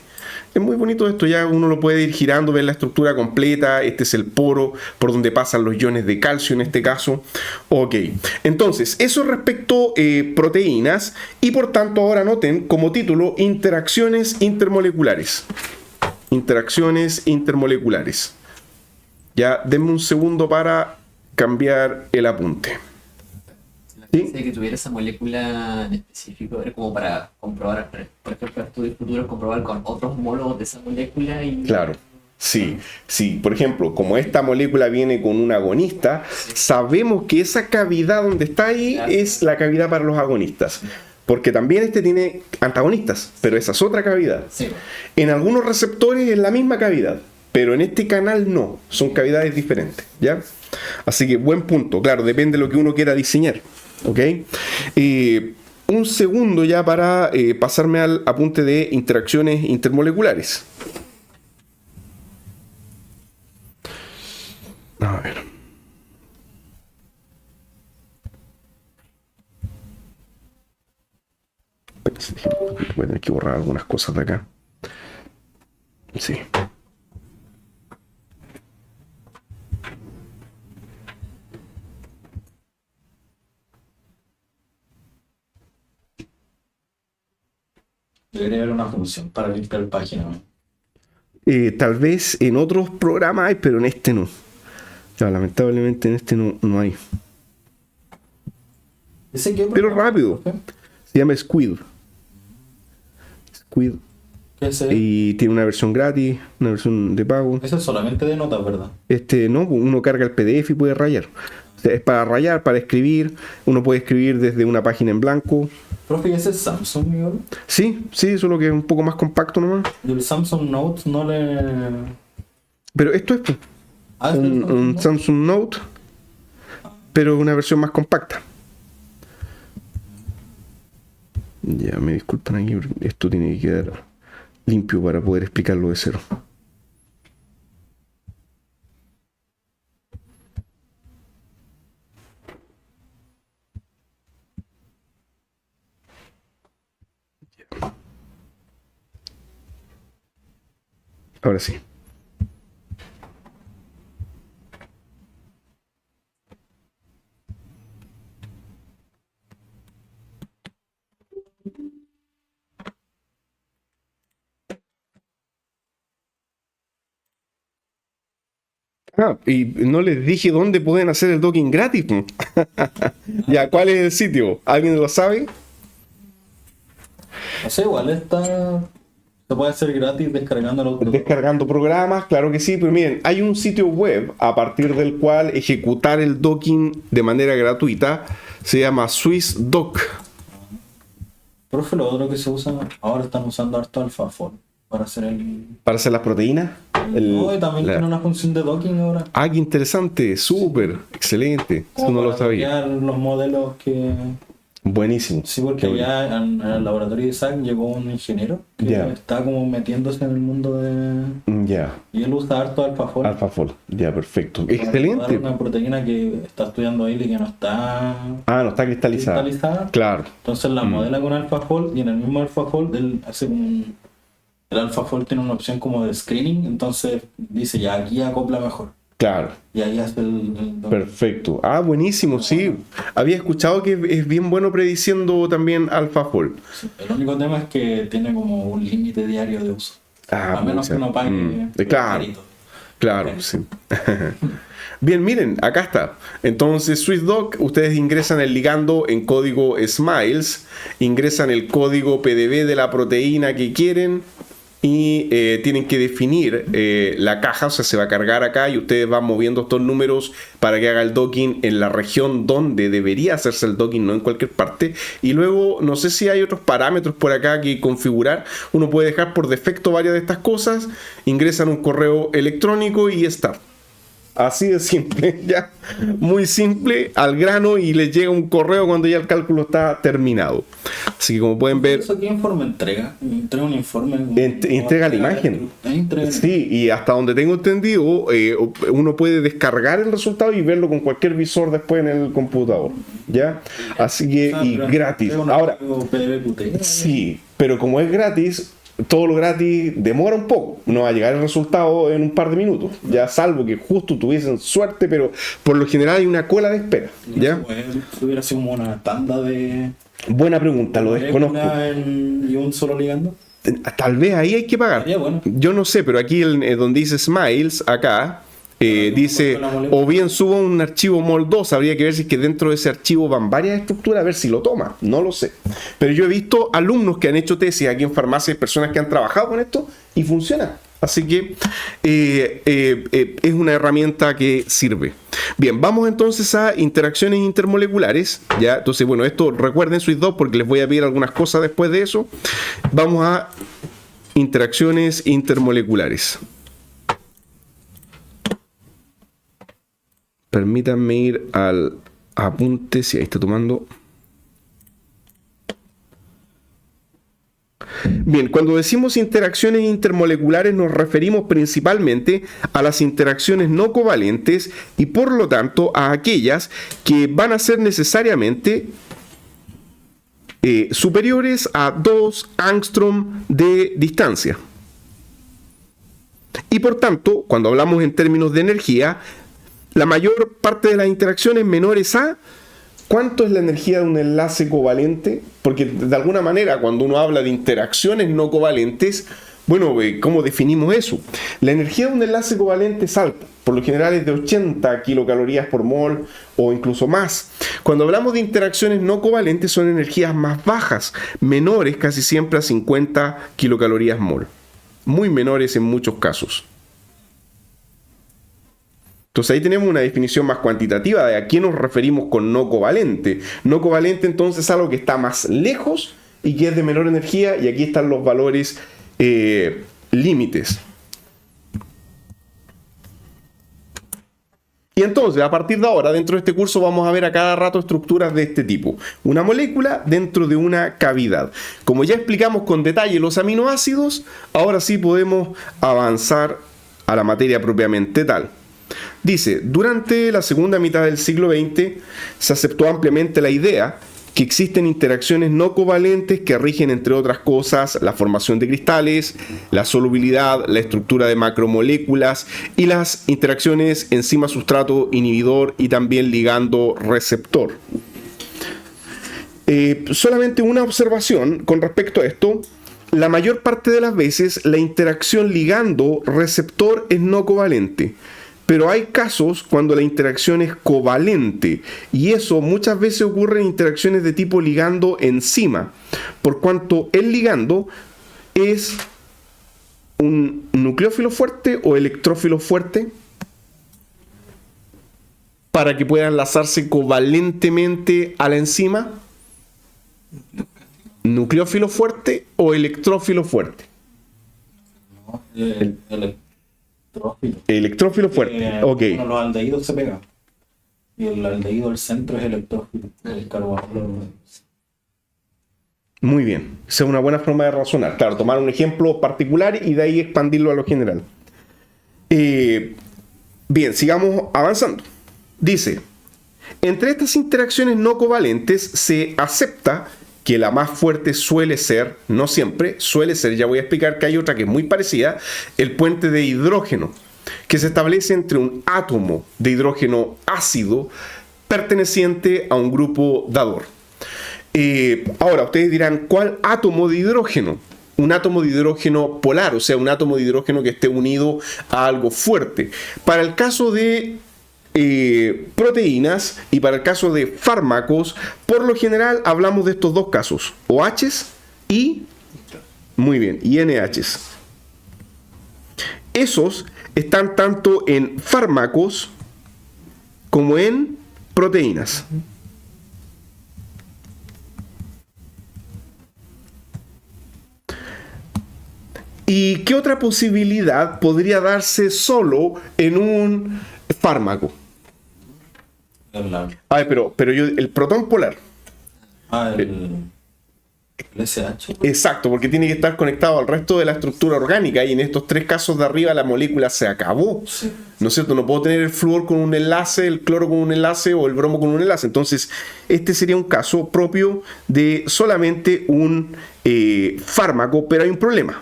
Es muy bonito esto, ya uno lo puede ir girando, ver la estructura completa. Este es el poro por donde pasan los iones de calcio en este caso. Ok, entonces eso respecto proteínas y por tanto ahora noten como título interacciones intermoleculares. Interacciones intermoleculares. Ya denme un segundo para cambiar el apunte. ¿Sí? Que tuviera esa molécula en específico, era como para comprobar, por ejemplo, estudios futuros, comprobar con otros homólogos de esa molécula y... Claro, sí, sí. Por ejemplo, como esta molécula viene con un agonista, sabemos que esa cavidad donde está ahí, claro, es la cavidad para los agonistas. Porque también este tiene antagonistas, pero esa es otra cavidad. Sí. En algunos receptores es la misma cavidad, pero en este canal no, son cavidades diferentes, ¿ya? Así que buen punto, claro, depende de lo que uno quiera diseñar. ¿Ok? Un segundo ya para pasarme al apunte de interacciones intermoleculares. A ver. Voy a tener que borrar algunas cosas de acá. Sí. Debería haber una función para limpiar páginas, ¿no? Tal vez en otros programas hay, pero en este no. Ya, lamentablemente en este no hay. Pero rápido. ¿Okay? Se llama Squid. Squid. ¿Qué es? Y tiene una versión gratis, una versión de pago. Eso es solamente de notas, ¿verdad? No, uno carga el PDF y puede rayar. O sea, es para rayar, para escribir. Uno puede escribir desde una página en blanco. Profe, ¿y ese es Samsung, Miguel? Sí, solo que es un poco más compacto nomás. Y el Samsung Note no le... Pero esto es un Samsung Note, pero una versión más compacta. Ya, me disculpan aquí, esto tiene que quedar limpio para poder explicarlo de cero. Ahora sí. Ah, y no les dije dónde pueden hacer el docking gratis. Ya, ¿cuál es el sitio? ¿Alguien lo sabe? No sé, igual se puede hacer gratis descargándolo. Descargando programas, claro que sí, pero miren, hay un sitio web a partir del cual ejecutar el docking de manera gratuita, se llama SwissDock. Profe, lo otro que se usa, ahora están usando harto AlphaFold para hacer ¿Para hacer las proteínas? No, y también tiene una función de docking ahora. Ah, qué interesante, súper, excelente, eso no lo Para sabía. copiar los modelos que... Buenísimo. Sí, porque allá en el laboratorio de Isaac llegó un ingeniero que Ya. está como metiéndose en el mundo de... Ya, Y él usa harto AlphaFold. AlphaFold, ya, perfecto. Para Excelente. dar una proteína que está estudiando él y que no está Ah, no está cristalizada. cristalizada. Claro. Entonces la modela con AlphaFold y en el mismo AlphaFold él hace como el AlphaFold tiene una opción como de screening, entonces dice ya aquí acopla mejor. Claro, Y ahí hace el perfecto. Ah, buenísimo, sí. Había escuchado que es bien bueno prediciendo también AlphaFold. Sí, el único tema es que tiene como un límite diario de uso. Ah, a menos pucha. que uno pague Claro, carito. claro, sí. Bien, miren, acá está. Entonces, SwissDock, ustedes ingresan el ligando en código SMILES, ingresan el código PDB de la proteína que quieren y tienen que definir la caja, o sea, se va a cargar acá y ustedes van moviendo estos números para que haga el docking en la región donde debería hacerse el docking, no en cualquier parte. Y luego, no sé si hay otros parámetros por acá que configurar. Uno puede dejar por defecto varias de estas cosas, ingresan un correo electrónico y start. Así de simple, ya. Muy simple, al grano, y les llega un correo cuando ya el cálculo está terminado. Así que como pueden ver, ¿Eso qué informe entrega? Entrega un informe. entrega la imagen. Entrega. Sí, y hasta donde tengo entendido, uno puede descargar el resultado y verlo con cualquier visor después en el computador, ¿ya? Así que, y gratis. Ahora, sí, pero como es gratis, todo lo gratis demora un poco. No va a llegar el resultado en un par de minutos, ya, salvo que justo tuviesen suerte, pero por lo general hay una cola de espera, ¿ya? Si hubiera sido como una tanda de... Buena pregunta, lo desconozco. ¿Y un solo ligando? Tal vez ahí hay que pagar. Estaría bueno. Yo no sé, pero aquí donde dice Smiles, acá, dice, o bien suba un archivo MOL2, habría que ver si es que dentro de ese archivo van varias estructuras, a ver si lo toma, no lo sé. Pero yo he visto alumnos que han hecho tesis aquí en farmacias, personas que han trabajado con esto, y funciona. Así que es una herramienta que sirve. Bien, vamos entonces a interacciones intermoleculares. ¿Ya? Entonces, bueno, esto recuerden SwissDock porque les voy a pedir algunas cosas después de eso. Vamos a interacciones intermoleculares. Permítanme ir al apunte, si ahí está tomando. Bien, cuando decimos interacciones intermoleculares nos referimos principalmente a las interacciones no covalentes y por lo tanto a aquellas que van a ser necesariamente superiores a 2 angstrom de distancia. Y por tanto, cuando hablamos en términos de energía, la mayor parte de las interacciones menores a... ¿Cuánto es la energía de un enlace covalente? Porque de alguna manera cuando uno habla de interacciones no covalentes, bueno, ¿cómo definimos eso? La energía de un enlace covalente es alta, por lo general es de 80 kilocalorías por mol o incluso más. Cuando hablamos de interacciones no covalentes son energías más bajas, menores casi siempre a 50 kilocalorías mol, muy menores en muchos casos. Entonces ahí tenemos una definición más cuantitativa de a qué nos referimos con no covalente. No covalente entonces es algo que está más lejos y que es de menor energía, y aquí están los valores límites. Y entonces, a partir de ahora, dentro de este curso vamos a ver a cada rato estructuras de este tipo. Una molécula dentro de una cavidad. Como ya explicamos con detalle los aminoácidos, ahora sí podemos avanzar a la materia propiamente tal. Dice, durante la segunda mitad del siglo XX se aceptó ampliamente la idea que existen interacciones no covalentes que rigen, entre otras cosas, la formación de cristales, la solubilidad, la estructura de macromoléculas y las interacciones enzima-sustrato inhibidor y también ligando-receptor. Solamente una observación con respecto a esto. La mayor parte de las veces la interacción ligando-receptor es no covalente. pero hay casos cuando la interacción es covalente y eso muchas veces ocurre en interacciones de tipo ligando-enzima, por cuanto el ligando es un nucleófilo fuerte o electrófilo fuerte para que pueda enlazarse covalentemente a la enzima. ¿Nucleófilo fuerte o electrófilo fuerte? No, electrófilo. Electrófilo fuerte, ok. Bueno, los aldehídos se pegan. Y el aldehído del centro es electrófilo. El carbono. Muy bien, esa es una buena forma de razonar. Claro, tomar un ejemplo particular y de ahí expandirlo a lo general. Bien, sigamos avanzando. Dice, entre estas interacciones no covalentes se acepta que la más fuerte suele ser, no siempre, suele ser, ya voy a explicar que hay otra que es muy parecida, el puente de hidrógeno, que se establece entre un átomo de hidrógeno ácido perteneciente a un grupo dador. Ahora, ustedes dirán, ¿cuál átomo de hidrógeno? Un átomo de hidrógeno polar, o sea, un átomo de hidrógeno que esté unido a algo fuerte. Para el caso de proteínas y para el caso de fármacos, por lo general hablamos de estos dos casos, OHs y, muy bien, y NHs. Esos están tanto en fármacos como en proteínas. ¿Y qué otra posibilidad podría darse solo en un fármaco? A ver, pero yo, el protón polar. El SH. Exacto, porque tiene que estar conectado al resto de la estructura orgánica y en estos tres casos de arriba la molécula se acabó. Sí. ¿No es cierto? No puedo tener el flúor con un enlace, el cloro con un enlace o el bromo con un enlace. Entonces, este sería un caso propio de solamente un fármaco, pero hay un problema.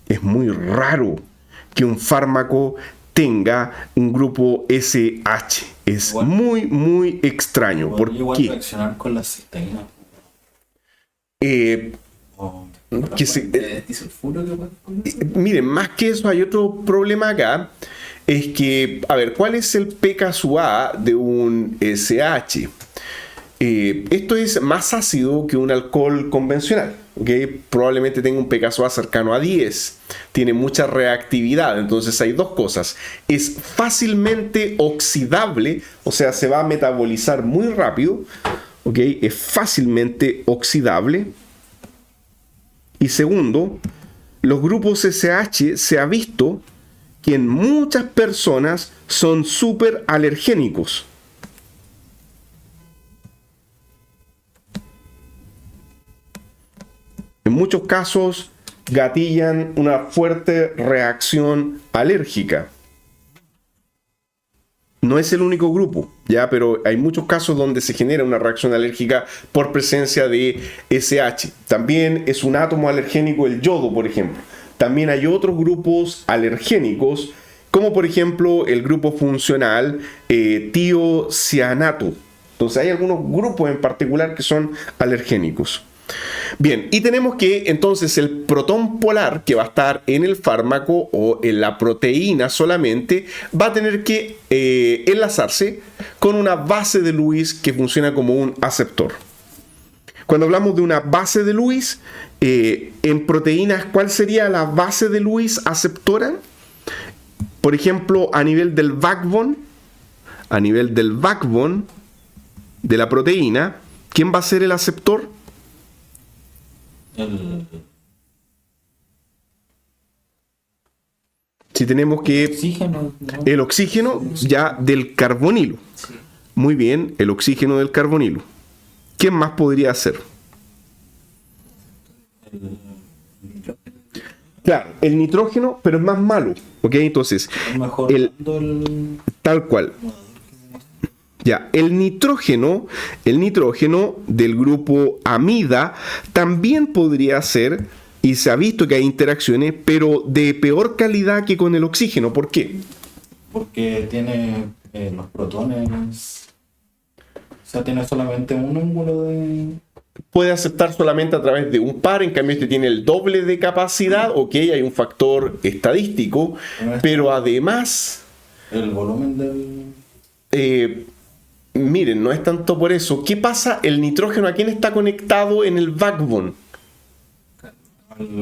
Es muy raro que un fármaco tenga un grupo SH. Es Igual, muy extraño. ¿Por igual qué? reaccionar con la cisteína. Que se- ¿De disulfuro que puedes poner? Miren, más que eso hay otro problema acá. Es que, a ver, ¿cuál es el pKa de un SH? Esto es más ácido que un alcohol convencional, ¿ok? Probablemente tenga un pKa cercano a 10. Tiene mucha reactividad, entonces hay dos cosas. Es fácilmente oxidable, o sea, se va a metabolizar muy rápido, ¿ok? Es fácilmente oxidable. Y segundo, los grupos SH se ha visto que en muchas personas son súper alergénicos. En muchos casos gatillan una fuerte reacción alérgica. No es el único grupo, ya, pero hay muchos casos donde se genera una reacción alérgica por presencia de SH. También es un átomo alergénico el yodo, por ejemplo. También hay otros grupos alergénicos, como por ejemplo el grupo funcional tiocianato. Entonces hay algunos grupos en particular que son alergénicos. Bien, y tenemos que entonces el protón polar que va a estar en el fármaco o en la proteína solamente va a tener que enlazarse con una base de Lewis que funciona como un aceptor. Cuando hablamos de una base de Lewis, en proteínas, ¿cuál sería la base de Lewis aceptora? Por ejemplo, a nivel del backbone de la proteína, ¿quién va a ser el aceptor? Si tenemos que Oxígeno, ¿no? el oxígeno ya del carbonilo. Sí. Muy bien, el oxígeno del carbonilo. ¿Quién más podría ser? Claro, el nitrógeno, pero es más malo. ¿Ok? Entonces, Mejor tal cual. Ya, el nitrógeno del grupo amida también podría ser, y se ha visto que hay interacciones, pero de peor calidad que con el oxígeno. ¿Por qué? porque tiene los protones sea, tiene solamente un ángulo de... Puede aceptar solamente a través de un par, en cambio este tiene el doble de capacidad, ok, hay un factor estadístico, pero además, El volumen del... miren, no es tanto por eso. ¿Qué pasa? El nitrógeno, ¿a quién está conectado en el backbone?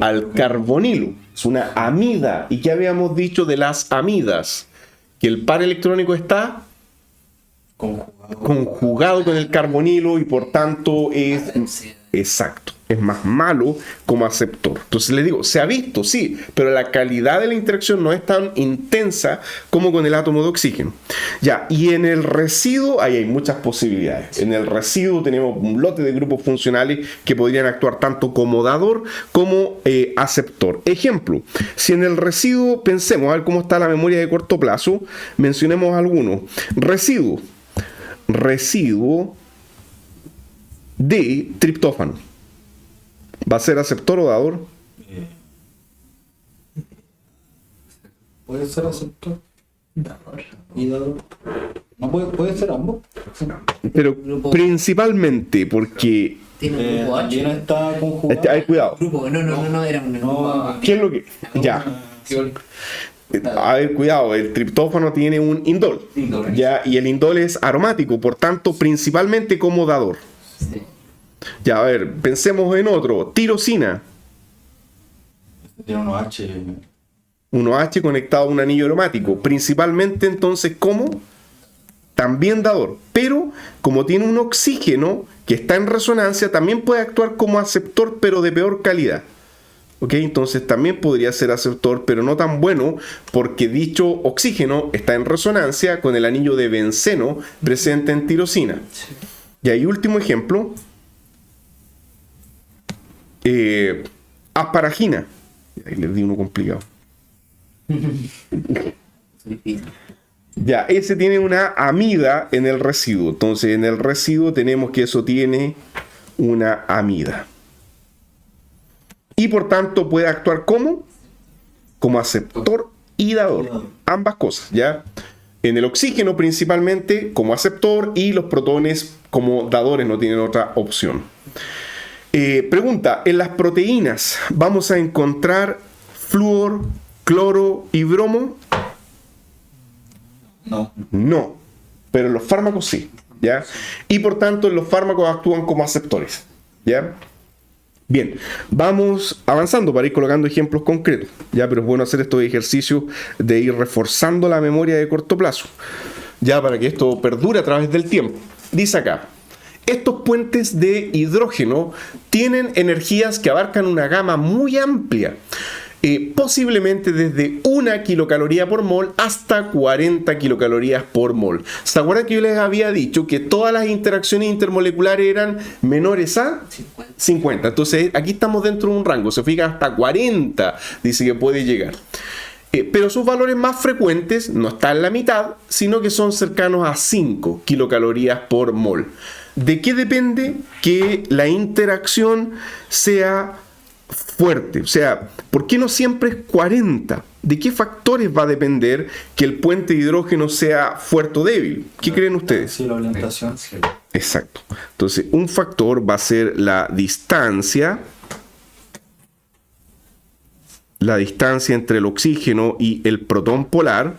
Al carbonilo. Es una amida. ¿Y qué habíamos dicho de las amidas? Que el par electrónico está conjugado con el carbonilo y por tanto es exacto, es más malo como aceptor. Entonces les digo, se ha visto, sí, pero la calidad de la interacción no es tan intensa como con el átomo de oxígeno. Ya, y en el residuo ahí hay muchas posibilidades. En el residuo tenemos un lote de grupos funcionales que podrían actuar tanto como dador como aceptor. Ejemplo, si en el residuo pensemos a ver cómo está la memoria de corto plazo, mencionemos algunos. Residuo de triptófano. ¿Va a ser aceptor o dador? Puede ser aceptor y dador. No puede ser ambos. Pero principalmente porque... Tiene un grupo También H. está conjugado. Hay cuidado. Grupo, no, era un grupo. ¿Qué es lo que...? Ya. A ver, cuidado, el triptófano tiene un indol. Ya, y el indol es aromático, por tanto, principalmente como dador. Sí. Ya, a ver, pensemos en otro. Tirosina. Tiene unos H. 1H conectado a un anillo aromático. Principalmente, entonces, ¿cómo? También dador. Pero, como tiene un oxígeno que está en resonancia, también puede actuar como aceptor, pero de peor calidad. ¿Ok? Entonces también podría ser aceptor, pero no tan bueno, porque dicho oxígeno está en resonancia con el anillo de benceno presente en tirosina. Sí. Y ahí último ejemplo, asparagina. Ahí les di uno complicado. Ya, ese tiene una amida en el residuo. Entonces en el residuo tenemos que eso tiene una amida. Y por tanto puede actuar como aceptor y dador. Ambas cosas, ¿ya? En el oxígeno principalmente como aceptor y los protones como dadores, no tienen otra opción. Pregunta, ¿en las proteínas vamos a encontrar flúor, cloro y bromo? No. No, pero en los fármacos sí, ¿ya? Y por tanto en los fármacos actúan como aceptores, ¿ya? Bien, vamos avanzando para ir colocando ejemplos concretos, ya, pero es bueno hacer estos ejercicios de ir reforzando la memoria de corto plazo, ya, para que esto perdure a través del tiempo. Dice acá, estos puentes de hidrógeno tienen energías que abarcan una gama muy amplia, posiblemente desde 1 kilocaloría por mol hasta 40 kilocalorías por mol. ¿Se acuerdan que yo les había dicho que todas las interacciones intermoleculares eran menores a 50? Entonces aquí estamos dentro de un rango, se fija hasta 40, dice que puede llegar. Pero sus valores más frecuentes no están en la mitad, sino que son cercanos a 5 kilocalorías por mol. ¿De qué depende que la interacción sea fuerte? O sea, ¿por qué no siempre es 40? ¿De qué factores va a depender que el puente de hidrógeno sea fuerte o débil? ¿Qué creen ustedes? Sí, la orientación. Exacto. Entonces, un factor va a ser la distancia entre el oxígeno y el protón polar,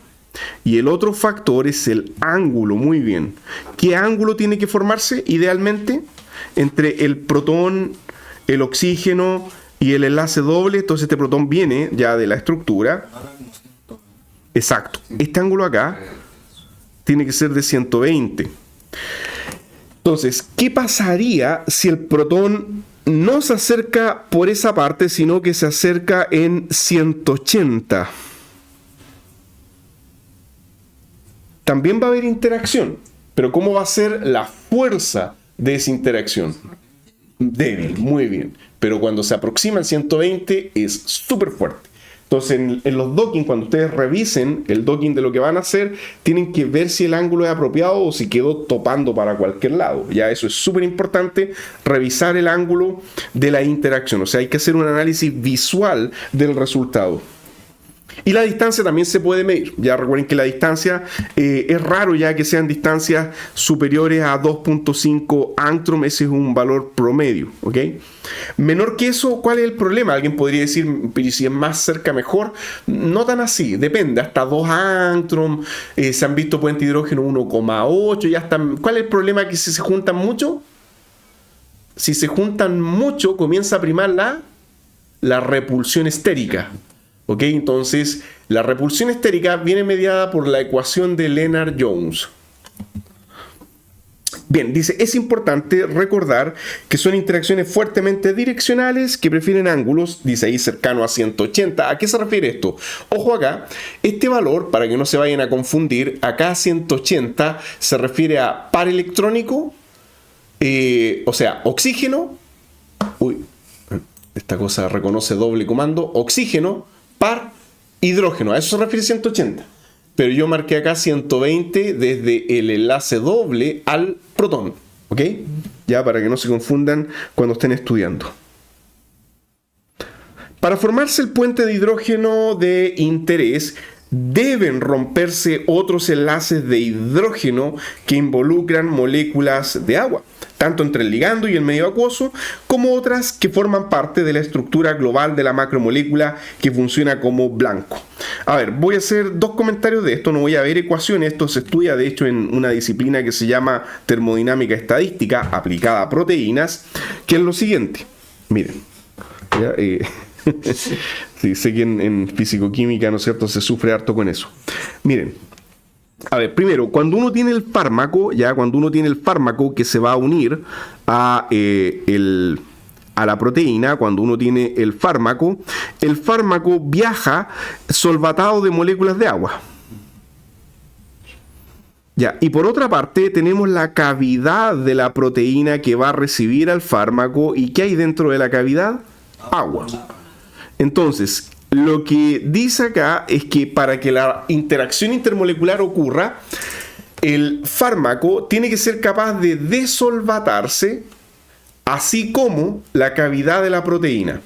y el otro factor es el ángulo. Muy bien. ¿Qué ángulo tiene que formarse idealmente entre el protón, el oxígeno y el enlace doble? Entonces este protón viene ya de la estructura. Exacto. Este ángulo acá tiene que ser de 120. Entonces, ¿qué pasaría si el protón no se acerca por esa parte, sino que se acerca en 180? También va a haber interacción, pero ¿cómo va a ser la fuerza de esa interacción? Débil, muy bien. Pero cuando se aproxima al 120 es súper fuerte. Entonces en los docking, cuando ustedes revisen el docking de lo que van a hacer, tienen que ver si el ángulo es apropiado o si quedó topando para cualquier lado. Ya eso es súper importante, revisar el ángulo de la interacción. O sea, hay que hacer un análisis visual del resultado. Y la distancia también se puede medir. Ya recuerden que la distancia es raro ya que sean distancias superiores a 2.5 angstrom. Ese es un valor promedio, ¿ok? Menor que eso, ¿cuál es el problema? Alguien podría decir, pero si es más cerca mejor. No tan así, depende. Hasta 2 angstrom, se han visto puentes de hidrógeno 1,8. Ya están. ¿Cuál es el problema? Que si se juntan mucho, comienza a primar la repulsión estérica. ¿Ok? Entonces, la repulsión estérica viene mediada por la ecuación de Lennard-Jones. Bien, dice, es importante recordar que son interacciones fuertemente direccionales que prefieren ángulos, dice ahí, cercano a 180. ¿A qué se refiere esto? Ojo acá, este valor, para que no se vayan a confundir, acá 180 se refiere a par electrónico, o sea, oxígeno, esta cosa reconoce doble comando, oxígeno, par hidrógeno, a eso se refiere 180. Pero yo marqué acá 120 desde el enlace doble al protón, ¿ok? Ya para que no se confundan cuando estén estudiando. Para formarse el puente de hidrógeno de interés, deben romperse otros enlaces de hidrógeno que involucran moléculas de agua, tanto entre el ligando y el medio acuoso, como otras que forman parte de la estructura global de la macromolécula que funciona como blanco. A ver, voy a hacer 2 comentarios de esto, no voy a ver ecuaciones, esto se estudia de hecho en una disciplina que se llama termodinámica estadística aplicada a proteínas, que es lo siguiente, miren, ya, sí, sé que en fisicoquímica, ¿no es cierto?, se sufre harto con eso. Miren, a ver, primero, cuando uno tiene el fármaco, que se va a unir a la proteína, cuando uno tiene el fármaco viaja solvatado de moléculas de agua. Ya, y por otra parte tenemos la cavidad de la proteína que va a recibir al fármaco. ¿Y qué hay dentro de la cavidad? Agua. Entonces, lo que dice acá es que para que la interacción intermolecular ocurra, el fármaco tiene que ser capaz de desolvatarse, así como la cavidad de la proteína.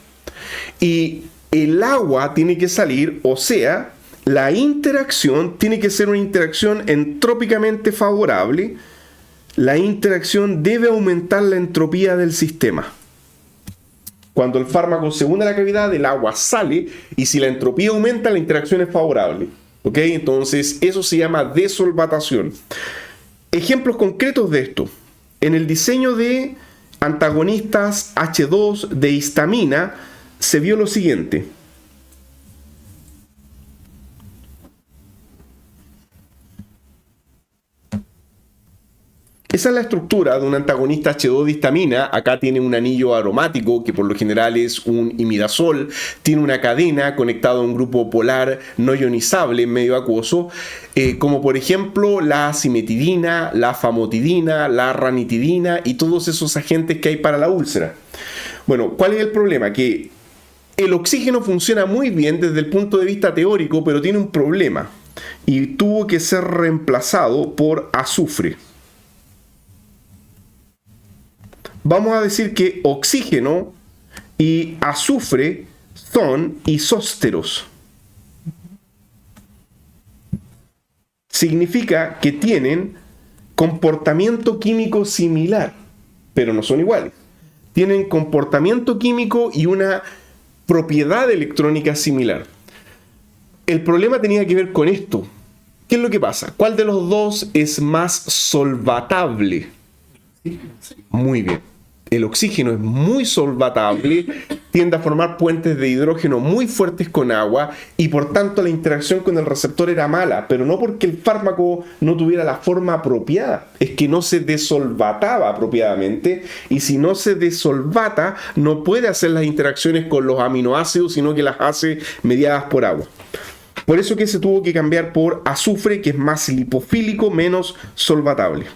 Y el agua tiene que salir, o sea, la interacción tiene que ser una interacción entrópicamente favorable. La interacción debe aumentar la entropía del sistema. Cuando el fármaco se une a la cavidad, el agua sale, y si la entropía aumenta, la interacción es favorable. ¿Ok? Entonces, eso se llama desolvatación. Ejemplos concretos de esto. En el diseño de antagonistas H2 de histamina, se vio lo siguiente. Esa es la estructura de un antagonista H2 de histamina. Acá tiene un anillo aromático que por lo general es un imidazol. Tiene una cadena conectada a un grupo polar no ionizable en medio acuoso, como por ejemplo la cimetidina, la famotidina, la ranitidina y todos esos agentes que hay para la úlcera. Bueno, ¿cuál es el problema? Que el oxígeno funciona muy bien desde el punto de vista teórico, pero tiene un problema y tuvo que ser reemplazado por azufre. Vamos a decir que oxígeno y azufre son isósteros. Significa que tienen comportamiento químico similar, pero no son iguales. Tienen comportamiento químico y una propiedad electrónica similar. El problema tenía que ver con esto. ¿Qué es lo que pasa? ¿Cuál de los dos es más solvatable? Muy bien. El oxígeno es muy solvatable, tiende a formar puentes de hidrógeno muy fuertes con agua y por tanto la interacción con el receptor era mala, pero no porque el fármaco no tuviera la forma apropiada, es que no se desolvataba apropiadamente, y si no se desolvata no puede hacer las interacciones con los aminoácidos, sino que las hace mediadas por agua. Por eso que se tuvo que cambiar por azufre, que es más lipofílico, menos solvatable.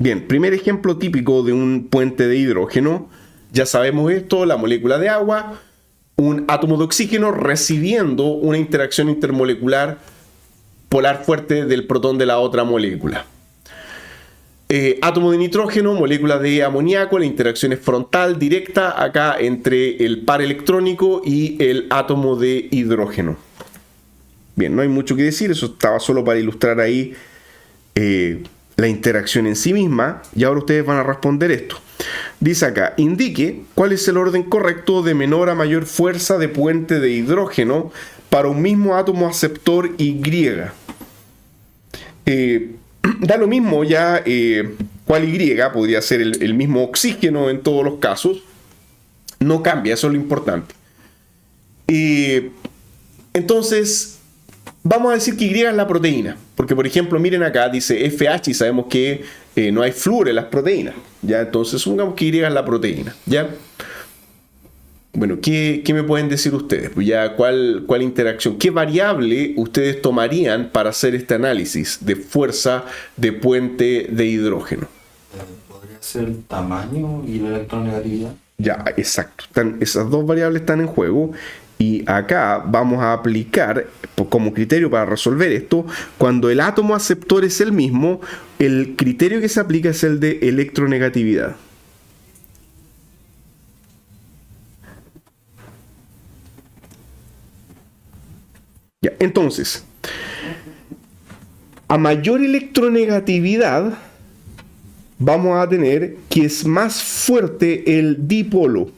Bien, primer ejemplo típico de un puente de hidrógeno. Ya sabemos esto, la molécula de agua, un átomo de oxígeno recibiendo una interacción intermolecular polar fuerte del protón de la otra molécula. Átomo de nitrógeno, molécula de amoníaco, la interacción es frontal, directa, acá entre el par electrónico y el átomo de hidrógeno. Bien, no hay mucho que decir, eso estaba solo para ilustrar ahí la interacción en sí misma, y ahora ustedes van a responder esto. Dice acá, indique cuál es el orden correcto de menor a mayor fuerza de puente de hidrógeno para un mismo átomo aceptor Y. Da lo mismo ya cuál Y, podría ser el mismo oxígeno en todos los casos, no cambia, eso es lo importante. Entonces, vamos a decir que Y es la proteína, porque por ejemplo, miren acá, dice FH y sabemos que no hay flúor en las proteínas, ¿ya? Entonces, supongamos que Y es la proteína, ¿ya? Bueno, ¿qué me pueden decir ustedes? Pues ya, ¿cuál interacción? ¿Qué variable ustedes tomarían para hacer este análisis de fuerza de puente de hidrógeno? Podría ser el tamaño y la electronegatividad. Ya, exacto. Esas dos variables están en juego. Y acá vamos a aplicar como criterio para resolver esto, cuando el átomo aceptor es el mismo, el criterio que se aplica es el de electronegatividad. Ya, entonces, a mayor electronegatividad, vamos a tener que es más fuerte el dipolo.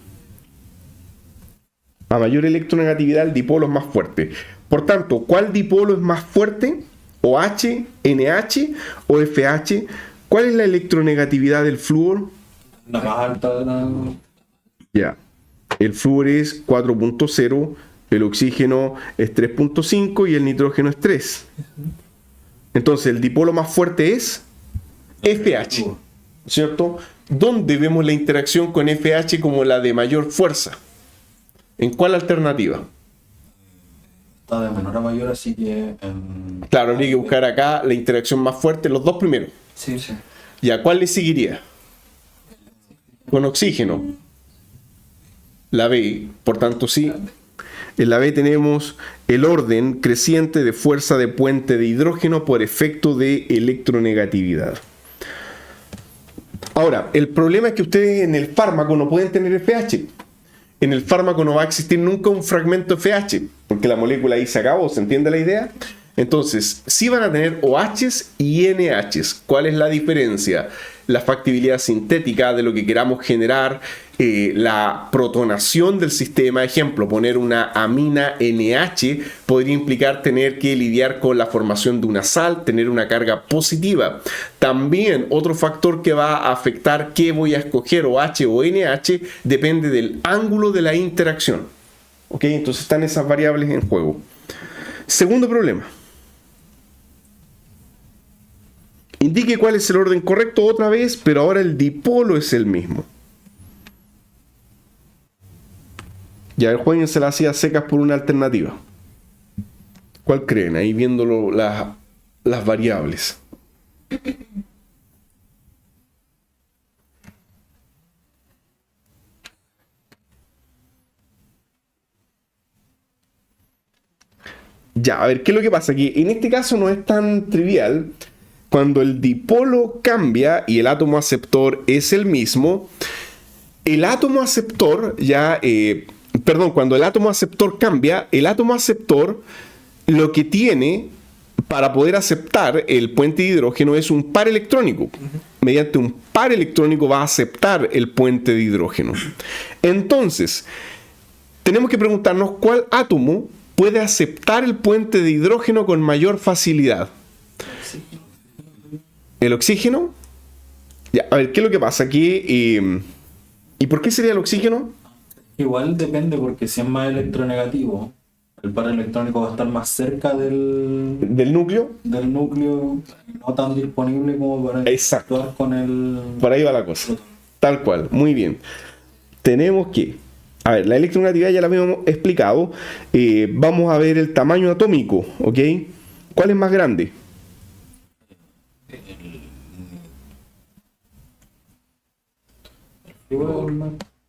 A mayor electronegatividad, el dipolo es más fuerte. Por tanto, ¿cuál dipolo es más fuerte? ¿OH, NH o FH? ¿Cuál es la electronegatividad del flúor? La más alta de la... Ya. El flúor es 4.0, el oxígeno es 3.5 y el nitrógeno es 3. Entonces, el dipolo más fuerte es FH, ¿cierto? ¿Dónde vemos la interacción con FH como la de mayor fuerza? ¿En cuál alternativa? Está de menor a mayor, así que... Claro, habría que buscar acá la interacción más fuerte, los dos primeros. Sí, sí. ¿Y a cuál le seguiría? Con oxígeno. La B, por tanto sí. En la B tenemos el orden creciente de fuerza de puente de hidrógeno por efecto de electronegatividad. Ahora, el problema es que ustedes en el fármaco no pueden tener FH. En el fármaco no va a existir nunca un fragmento FH, porque la molécula ahí se acabó, ¿se entiende la idea? Entonces, sí van a tener OHs y NHs. ¿Cuál es la diferencia? La factibilidad sintética de lo que queramos generar, la protonación del sistema. Ejemplo, poner una amina NH podría implicar tener que lidiar con la formación de una sal, tener una carga positiva. También otro factor que va a afectar qué voy a escoger, OH o NH, depende del ángulo de la interacción. ¿Ok? Entonces están esas variables en juego. Segundo problema. Indique cuál es el orden correcto otra vez, pero ahora el dipolo es el mismo. Ya el juego se la hacía secas por una alternativa. ¿Cuál creen? Ahí viéndolo las variables. Ya, a ver, ¿qué es lo que pasa aquí? En este caso no es tan trivial. Cuando el dipolo cambia y el átomo aceptor es el mismo, el átomo aceptor cuando el átomo aceptor cambia, el átomo aceptor lo que tiene para poder aceptar el puente de hidrógeno es un par electrónico. Mediante un par electrónico va a aceptar el puente de hidrógeno. Entonces, tenemos que preguntarnos cuál átomo puede aceptar el puente de hidrógeno con mayor facilidad. ¿El oxígeno? Ya, a ver, ¿qué es lo que pasa aquí? ¿Y por qué sería el oxígeno? Igual depende, porque si es más electronegativo, el par electrónico va a estar más cerca ¿Del núcleo? del núcleo, no tan disponible como para Exacto. actuar con el... Por ahí va la cosa. Tal cual, muy bien. Tenemos que... A ver, la electronegatividad ya la habíamos explicado. Vamos a ver el tamaño atómico, ¿ok? ¿Cuál es más grande?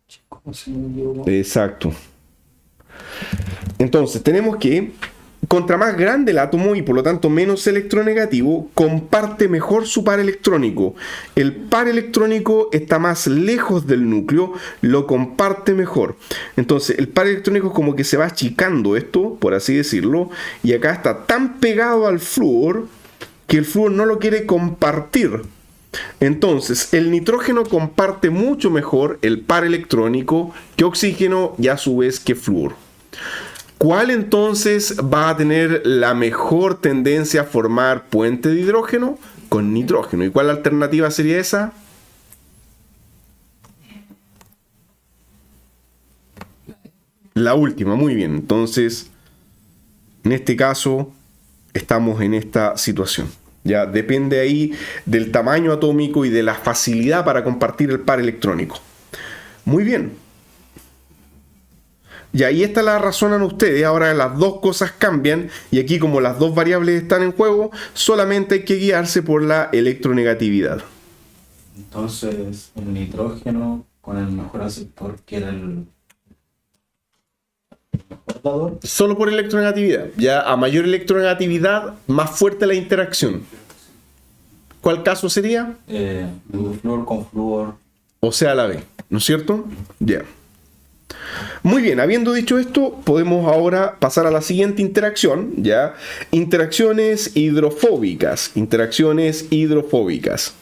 Chico, no sé, yo... Exacto. Entonces, tenemos que contra más grande el átomo y por lo tanto menos electronegativo, comparte mejor su par electrónico. El par electrónico está más lejos del núcleo, lo comparte mejor. Entonces el par electrónico es como que se va achicando esto, por así decirlo, y acá está tan pegado al flúor que el flúor no lo quiere compartir. Entonces el nitrógeno comparte mucho mejor el par electrónico que oxígeno y a su vez que flúor. ¿Cuál entonces va a tener la mejor tendencia a formar puente de hidrógeno? Con nitrógeno. ¿Y cuál alternativa sería esa? La última, muy bien. Entonces, en este caso, estamos en esta situación. Ya depende ahí del tamaño atómico y de la facilidad para compartir el par electrónico. Muy bien. Y ahí está la razonan ustedes. Ahora las dos cosas cambian y aquí como las dos variables están en juego, solamente hay que guiarse por la electronegatividad. Entonces, el nitrógeno con el mejor aceptor que era el mejor dador. Solo por electronegatividad. Ya a mayor electronegatividad, más fuerte la interacción. ¿Cuál caso sería? Flúor con flúor. O sea, la B, ¿no es cierto? Ya. Muy bien, habiendo dicho esto, podemos ahora pasar a la siguiente interacción, ¿ya? Interacciones hidrofóbicas. Interacciones hidrofóbicas.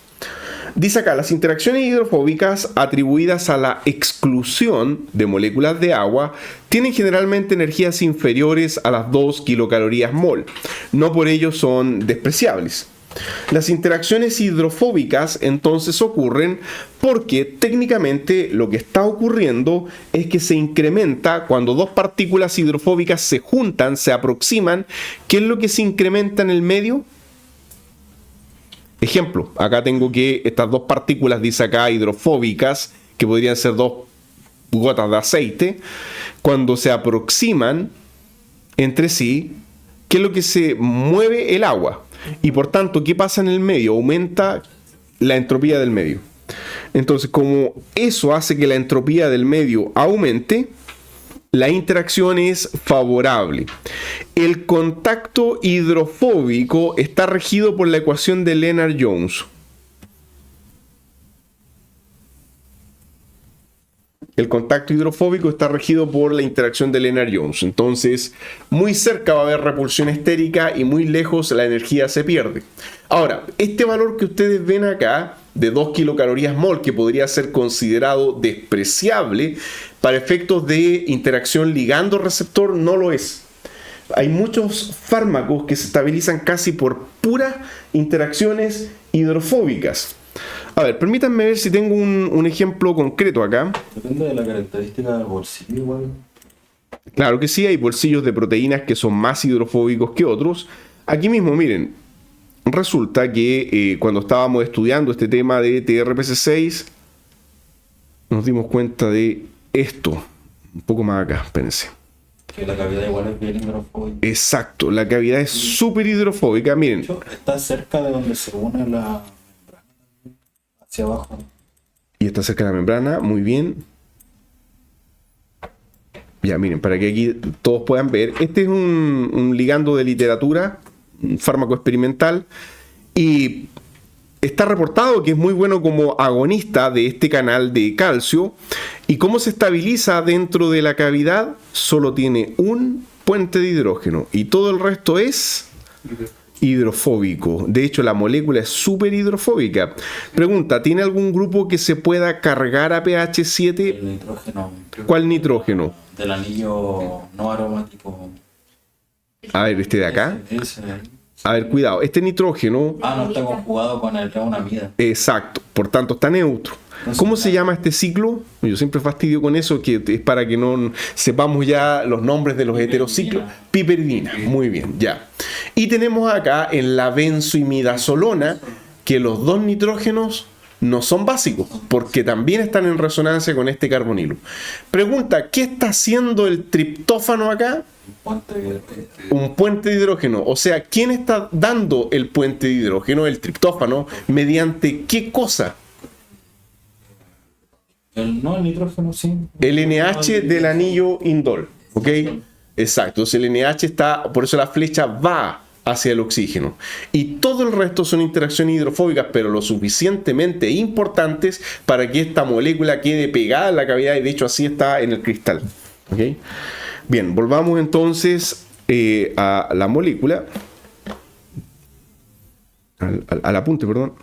Dice acá, las interacciones hidrofóbicas atribuidas a la exclusión de moléculas de agua tienen generalmente energías inferiores a las 2 kilocalorías mol. No por ello son despreciables. Las interacciones hidrofóbicas entonces ocurren porque técnicamente lo que está ocurriendo es que se incrementa cuando dos partículas hidrofóbicas se juntan, se aproximan. ¿Qué es lo que se incrementa en el medio? Ejemplo, acá tengo que estas dos partículas, dice acá, hidrofóbicas, que podrían ser 2 gotas de aceite, cuando se aproximan entre sí, ¿qué es lo que se mueve? El agua. Y por tanto, ¿qué pasa en el medio? Aumenta la entropía del medio. Entonces, como eso hace que la entropía del medio aumente, la interacción es favorable. El contacto hidrofóbico está regido por la ecuación de Lennard-Jones. El contacto hidrofóbico está regido por la interacción de Lennard-Jones. Entonces, muy cerca va a haber repulsión estérica y muy lejos la energía se pierde. Ahora, este valor que ustedes ven acá, de 2 kilocalorías mol, que podría ser considerado despreciable para efectos de interacción ligando-receptor, no lo es. Hay muchos fármacos que se estabilizan casi por puras interacciones hidrofóbicas. A ver, permítanme ver si tengo un ejemplo concreto acá. Depende de la característica del bolsillo igual. Claro que sí, hay bolsillos de proteínas que son más hidrofóbicos que otros. Aquí mismo, miren, resulta que cuando estábamos estudiando este tema de TRPC6, nos dimos cuenta de esto. Un poco más acá, espérense. Que la cavidad igual es bien hidrofóbica. Exacto, la cavidad es súper hidrofóbica, miren. De hecho, está cerca de donde se une la membrana, hacia abajo. Y está cerca de la membrana, muy bien. Ya, miren, para que aquí todos puedan ver. Este es un ligando de literatura, un fármaco experimental. Y está reportado que es muy bueno como agonista de este canal de calcio. ¿Y cómo se estabiliza dentro de la cavidad? Solo tiene un puente de hidrógeno. Y todo el resto es hidrofóbico. De hecho, la molécula es súper hidrofóbica. Pregunta, ¿tiene algún grupo que se pueda cargar a pH 7? El nitrógeno. ¿Cuál nitrógeno? Del anillo no aromático. A ver, este de acá. Ese. A ver, cuidado. Este nitrógeno... No está conjugado con el reunamida. Exacto. Por tanto, está neutro. ¿Cómo se llama este ciclo? Yo siempre fastidio con eso, que es para que no sepamos ya los nombres de los heterociclos. Piperidina. Muy bien, ya. Y tenemos acá en la benzoimidazolona que los dos nitrógenos no son básicos, porque también están en resonancia con este carbonilo. Pregunta, ¿qué está haciendo el triptófano acá? Un puente de hidrógeno. O sea, ¿quién está dando el puente de hidrógeno? El triptófano. ¿Mediante qué cosa? El nitrógeno, sí. El NH del anillo indol. ¿Ok? Exacto, entonces el NH está, por eso la flecha va hacia el oxígeno. Y todo el resto son interacciones hidrofóbicas, pero lo suficientemente importantes para que esta molécula quede pegada en la cavidad, y de hecho así está en el cristal. ¿Okay? Bien, volvamos entonces a la molécula, al apunte, perdón.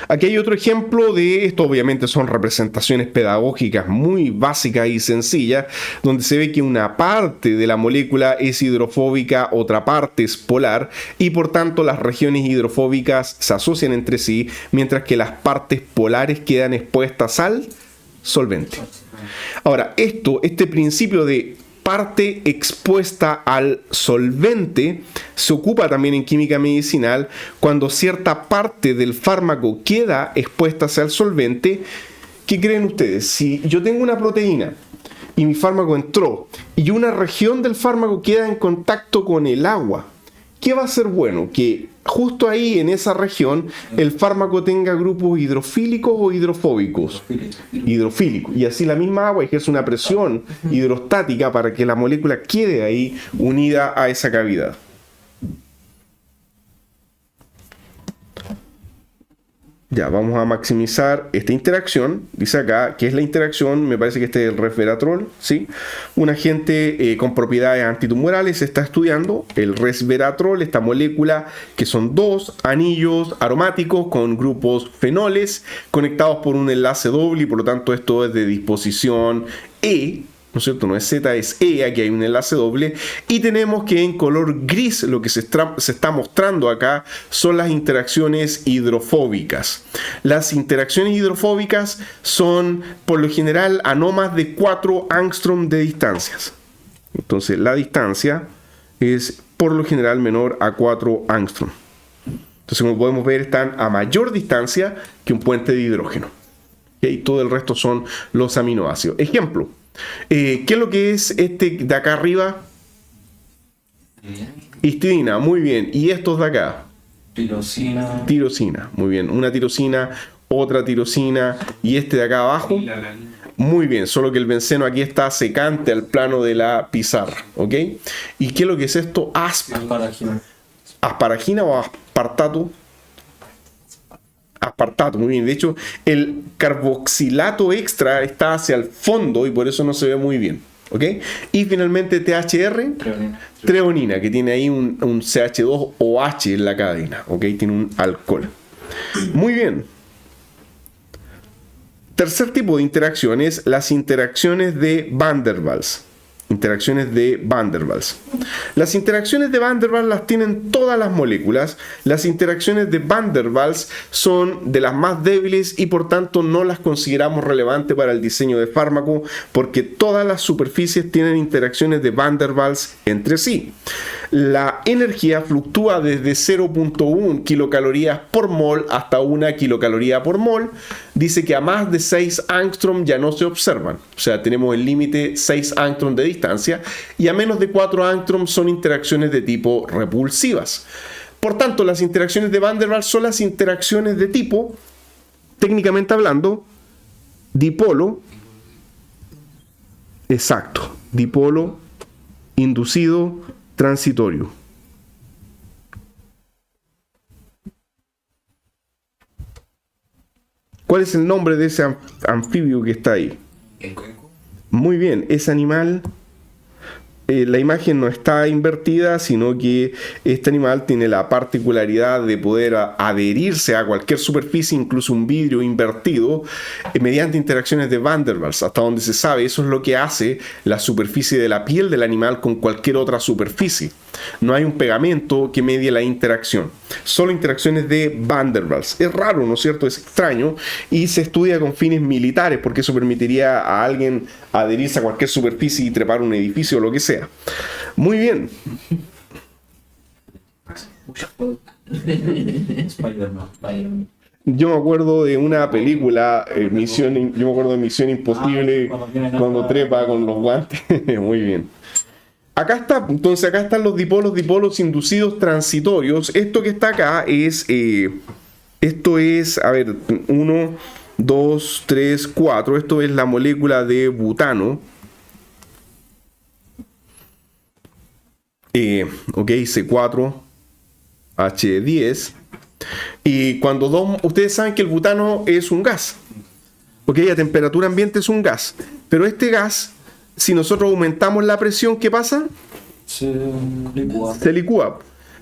Aquí hay otro ejemplo de esto, obviamente son representaciones pedagógicas muy básicas y sencillas, donde se ve que una parte de la molécula es hidrofóbica, otra parte es polar, y por tanto las regiones hidrofóbicas se asocian entre sí, mientras que las partes polares quedan expuestas al solvente. Ahora, este principio de parte expuesta al solvente se ocupa también en química medicinal cuando cierta parte del fármaco queda expuesta hacia el solvente. ¿Qué creen ustedes? Si yo tengo una proteína y mi fármaco entró y una región del fármaco queda en contacto con el agua, ¿qué va a ser bueno? Que justo ahí en esa región el fármaco tenga grupos hidrofílicos o hidrofóbicos. Hidrofílicos. Y así la misma agua ejerce una presión hidrostática para que la molécula quede ahí unida a esa cavidad. Ya, vamos a maximizar esta interacción. Dice acá que es la interacción, me parece que este es el resveratrol, ¿sí? Un agente con propiedades antitumorales se está estudiando, el resveratrol, esta molécula que son dos anillos aromáticos con grupos fenoles conectados por un enlace doble y por lo tanto esto es de disposición E. ¿No es cierto? No es Z, es E, aquí hay un enlace doble. Y tenemos que en color gris lo que se está mostrando acá son las interacciones hidrofóbicas. Las interacciones hidrofóbicas son por lo general a no más de 4 angstrom de distancias. Entonces la distancia es por lo general menor a 4 angstrom. Entonces como podemos ver están a mayor distancia que un puente de hidrógeno. Y todo el resto son los aminoácidos. Ejemplo. ¿Qué es lo que es este de acá arriba? Histidina, muy bien. ¿Y estos de acá? Tirosina. Tirosina, muy bien. Una tirosina, otra tirosina. ¿Y este de acá abajo? Muy bien, solo que el benceno aquí está secante al plano de la pizarra. ¿Ok? ¿Y qué es lo que es esto? Asparagina. ¿Asparagina o aspartato? Aspartato, muy bien. De hecho, el carboxilato extra está hacia el fondo y por eso no se ve muy bien. ¿Ok? Y finalmente THR, treonina, que tiene ahí un CH2OH en la cadena. ¿Ok? Tiene un alcohol. Muy bien. Tercer tipo de interacciones, las interacciones de Van der Waals. Interacciones de Van der Waals. Las interacciones de Van der Waals las tienen todas las moléculas. Las interacciones de Van der Waals son de las más débiles y por tanto no las consideramos relevantes para el diseño de fármaco porque todas las superficies tienen interacciones de Van der Waals entre sí. La energía fluctúa desde 0.1 kilocalorías por mol hasta 1 kilocaloría por mol. Dice que a más de 6 angstrom ya no se observan. O sea, tenemos el límite 6 angstrom de distancia y a menos de 4 angstrom son interacciones de tipo repulsivas. Por tanto, las interacciones de Van der Waals son las interacciones de tipo, técnicamente hablando, dipolo, exacto, dipolo inducido transitorio. ¿Cuál es el nombre de ese anfibio que está ahí? Muy bien, ese animal, la imagen no está invertida, sino que este animal tiene la particularidad de poder adherirse a cualquier superficie, incluso un vidrio invertido, mediante interacciones de Van der Waals, hasta donde se sabe. Eso es lo que hace la superficie de la piel del animal con cualquier otra superficie. No hay un pegamento que medie la interacción. Solo interacciones de Van der Waals. Es raro, ¿no es cierto? Es extraño y se estudia con fines militares porque eso permitiría a alguien adherirse a cualquier superficie y trepar un edificio o lo que sea. Muy bien. Spider-Man. Yo me acuerdo de una película, yo me acuerdo de Misión Imposible, cuando trepa con los guantes. Muy bien. Acá está, entonces acá están los dipolos inducidos transitorios. Esto que está acá es Esto es, a ver, 1, 2, 3, 4. Esto es la molécula de butano. Ok, C4H10. Y cuando ustedes saben que el butano es un gas. Ok, a temperatura ambiente es un gas. Pero este gas, si nosotros aumentamos la presión, ¿qué pasa? Se licúa. Se licúa.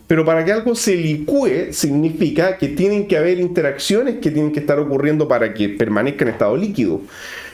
Pero para que algo se licúe significa que tienen que haber interacciones que tienen que estar ocurriendo para que permanezca en estado líquido.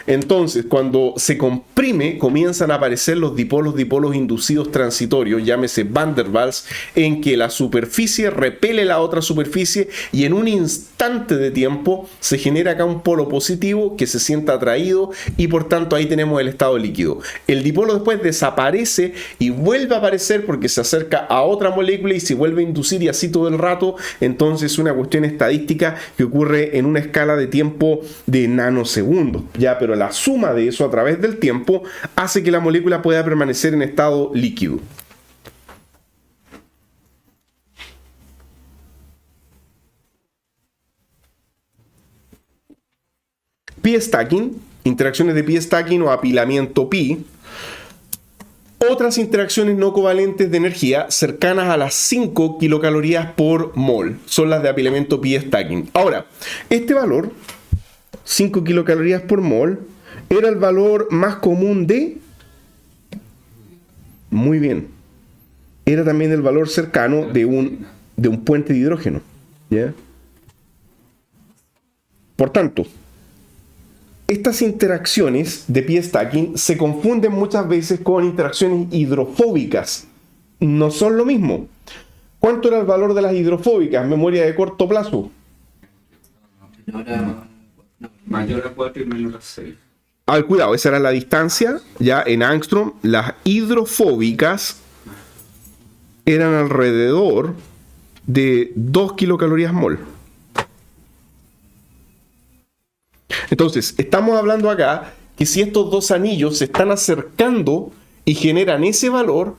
Entonces, cuando se comprime, comienzan a aparecer los dipolos inducidos transitorios, llámese Van der Waals, en que la superficie repele la otra superficie y en un instante de tiempo se genera acá un polo positivo que se sienta atraído y por tanto ahí tenemos el estado líquido. El dipolo después desaparece y vuelve a aparecer porque se acerca a otra molécula y se vuelve a inducir y así todo el rato. Entonces es una cuestión estadística que ocurre en una escala de tiempo de nanosegundos, ya, pero la suma de eso a través del tiempo hace que la molécula pueda permanecer en estado líquido. Pi stacking, interacciones de pi stacking o apilamiento pi. Otras interacciones no covalentes de energía cercanas a las 5 kilocalorías por mol son las de apilamiento pi stacking. Ahora, este valor, 5 kilocalorías por mol, era el valor más común de... Muy bien. Era también el valor cercano de un puente de hidrógeno. ¿Ya? Por tanto, estas interacciones de pi stacking se confunden muchas veces con interacciones hidrofóbicas. No son lo mismo. ¿Cuánto era el valor de las hidrofóbicas? Memoria de corto plazo. Mayor a 4 y menor a 6. A ver, cuidado, esa era la distancia, ya en Angstrom. Las hidrofóbicas eran alrededor de 2 kilocalorías mol. Entonces, estamos hablando acá que si estos dos anillos se están acercando y generan ese valor,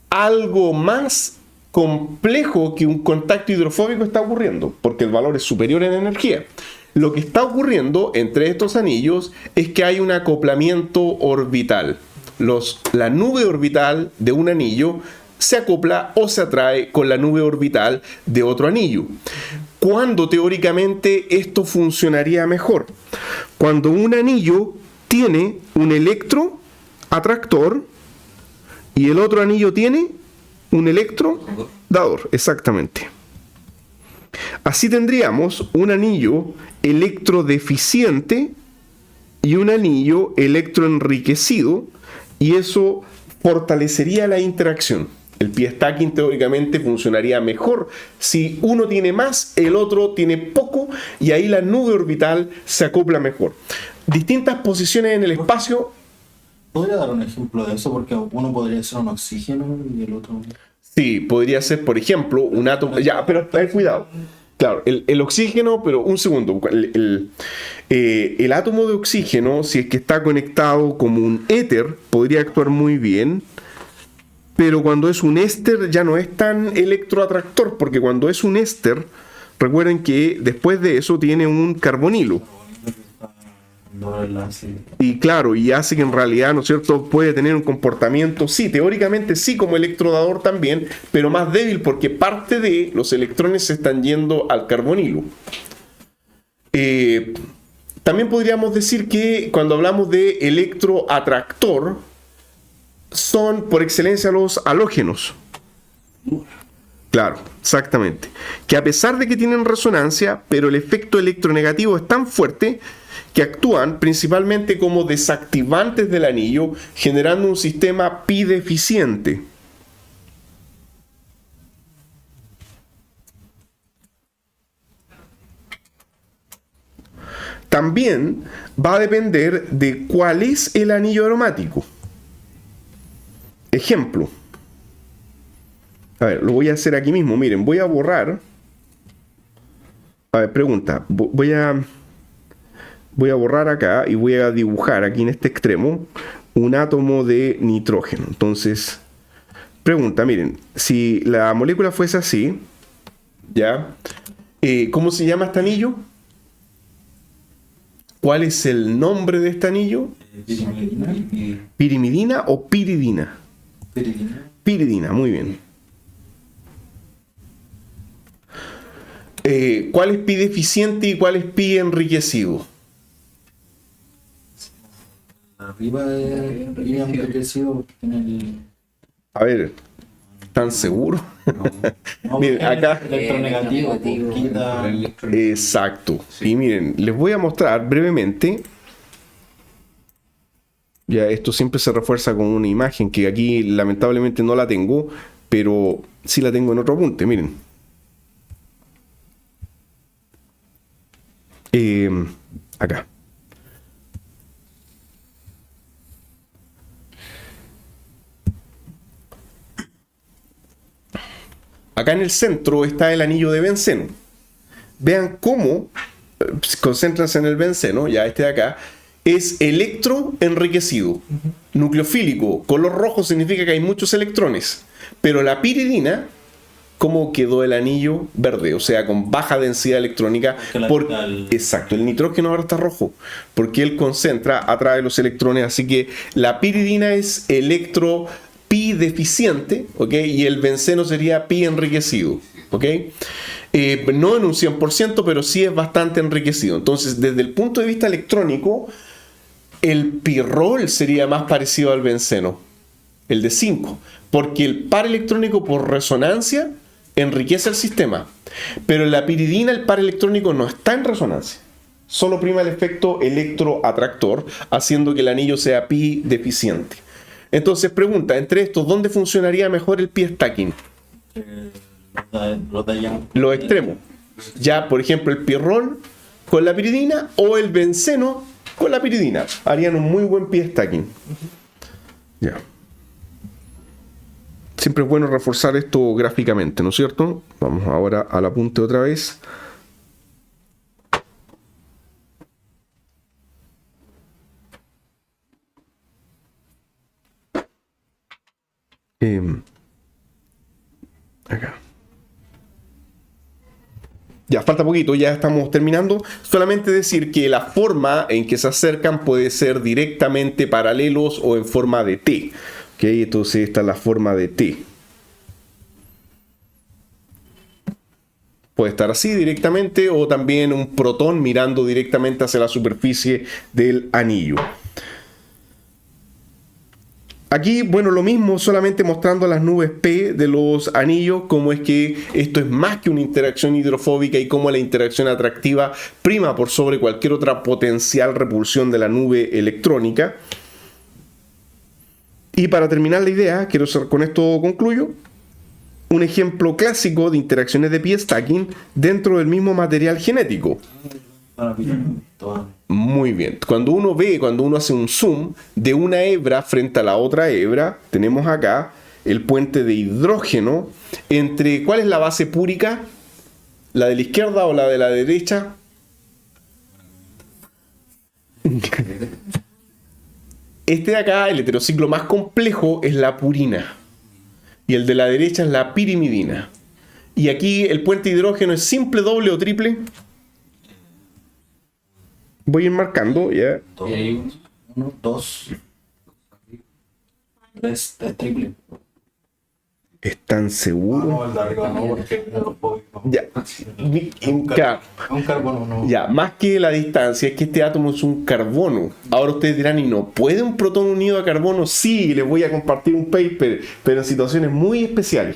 algo más complejo que un contacto hidrofóbico está ocurriendo, porque el valor es superior en energía. Lo que está ocurriendo entre estos anillos es que hay un acoplamiento orbital. La nube orbital de un anillo se acopla o se atrae con la nube orbital de otro anillo. ¿Cuándo teóricamente esto funcionaría mejor? Cuando un anillo tiene un electroatractor y el otro anillo tiene un electrodador, exactamente. Así tendríamos un anillo electrodeficiente y un anillo electroenriquecido, y eso fortalecería la interacción. El pi stacking teóricamente funcionaría mejor si uno tiene más, el otro tiene poco, y ahí la nube orbital se acopla mejor. Distintas posiciones en el espacio. ¿Podría dar un ejemplo de eso? Porque uno podría ser un oxígeno y el otro... Sí, podría ser, por ejemplo, un átomo... Ya, pero cuidado. Claro, el oxígeno, pero un segundo. El átomo de oxígeno, si es que está conectado como un éter, podría actuar muy bien. Pero cuando es un éster ya no es tan electroatractor, porque cuando es un éster, recuerden que después de eso tiene un carbonilo. Y claro, y hace que en realidad, ¿no es cierto?, puede tener un comportamiento, sí, teóricamente sí, como electrodador también, pero más débil porque parte de los electrones se están yendo al carbonilo. También podríamos decir que cuando hablamos de electroatractor, son por excelencia los halógenos. Claro, exactamente. Que a pesar de que tienen resonancia, pero el efecto electronegativo es tan fuerte que actúan principalmente como desactivantes del anillo, generando un sistema pi deficiente. También va a depender de cuál es el anillo aromático. Ejemplo. A ver, lo voy a hacer aquí mismo. Miren, voy a borrar. A ver, pregunta. Voy a borrar acá y voy a dibujar aquí en este extremo un átomo de nitrógeno. Entonces, pregunta, miren, si la molécula fuese así, ¿ya? ¿Cómo se llama este anillo? ¿Cuál es el nombre de este anillo? ¿Pirimidina o piridina? Piridina, muy bien. ¿Cuál es pi deficiente y cuál es pi enriquecido? Arriba de pi enriquecido porque tiene el... A ver, ¿están seguros? No, Miren, acá... electronegativo, quita... Exacto. Y miren, les voy a mostrar brevemente. Ya, esto siempre se refuerza con una imagen que aquí lamentablemente no la tengo, pero sí la tengo en otro apunte, miren. Acá. Acá en el centro está el anillo de benceno. Vean cómo, concéntrense en el benceno, ya este de acá, es electro enriquecido. Nucleofílico, color rojo significa que hay muchos electrones. Pero la piridina, ¿cómo quedó el anillo? Verde, o sea, con baja densidad electrónica. Exacto, el nitrógeno ahora está rojo, porque él concentra, atrae los electrones, así que la piridina es electro pi deficiente, ¿ok? Y el benceno sería pi enriquecido, ¿ok? No en un 100%, pero sí es bastante enriquecido. Entonces, desde el punto de vista electrónico, el pirrol sería más parecido al benceno, el de 5, porque el par electrónico por resonancia enriquece el sistema, pero en la piridina el par electrónico no está en resonancia, solo prima el efecto electroatractor, haciendo que el anillo sea pi deficiente. Entonces pregunta, entre estos, ¿dónde funcionaría mejor el pi stacking? Los extremos. Ya, por ejemplo, el pirrol con la piridina o el benceno con la piridina harían un muy buen pi stacking. Ya. Siempre es bueno reforzar esto gráficamente, ¿no es cierto? Vamos ahora al apunte otra vez. Acá. Ya, falta poquito, ya estamos terminando. Solamente decir que la forma en que se acercan puede ser directamente paralelos o en forma de T. ¿Ok? Entonces esta es la forma de T. Puede estar así directamente o también un protón mirando directamente hacia la superficie del anillo. Aquí, bueno, lo mismo, solamente mostrando las nubes P de los anillos, cómo es que esto es más que una interacción hidrofóbica y cómo la interacción atractiva prima por sobre cualquier otra potencial repulsión de la nube electrónica. Y para terminar la idea, con esto concluyo, un ejemplo clásico de interacciones de pi stacking dentro del mismo material genético. Muy bien. Cuando uno hace un zoom de una hebra frente a la otra hebra, tenemos acá el puente de hidrógeno entre, ¿cuál es la base púrica? ¿La de la izquierda o la de la derecha? Este de acá, el heterociclo más complejo, es la purina. Y el de la derecha es la pirimidina. Y aquí el puente de hidrógeno es simple, doble o triple. Voy a ir marcando, ya. 1, 2, 3, es triple. ¿Están seguros? Ya. Un carbono, no. Ya, más que la distancia, es que este átomo es un carbono. Ahora ustedes dirán, ¿y no puede un protón unido a carbono? Sí, les voy a compartir un paper, pero en situaciones muy especiales.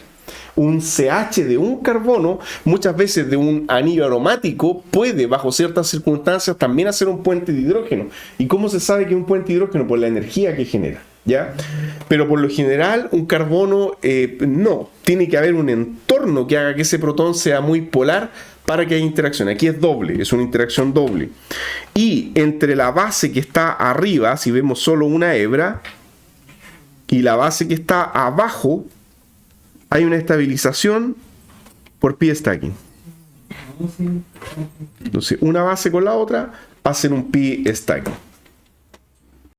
Un CH de un carbono, muchas veces de un anillo aromático, puede, bajo ciertas circunstancias, también hacer un puente de hidrógeno. ¿Y cómo se sabe que es un puente de hidrógeno? Por la energía que genera, ¿ya? Pero por lo general, un carbono no. Tiene que haber un entorno que haga que ese protón sea muy polar para que haya interacción. Aquí es doble, es una interacción doble. Y entre la base que está arriba, si vemos solo una hebra, y la base que está abajo, hay una estabilización por pi stacking. Entonces, una base con la otra hacen un pi stacking.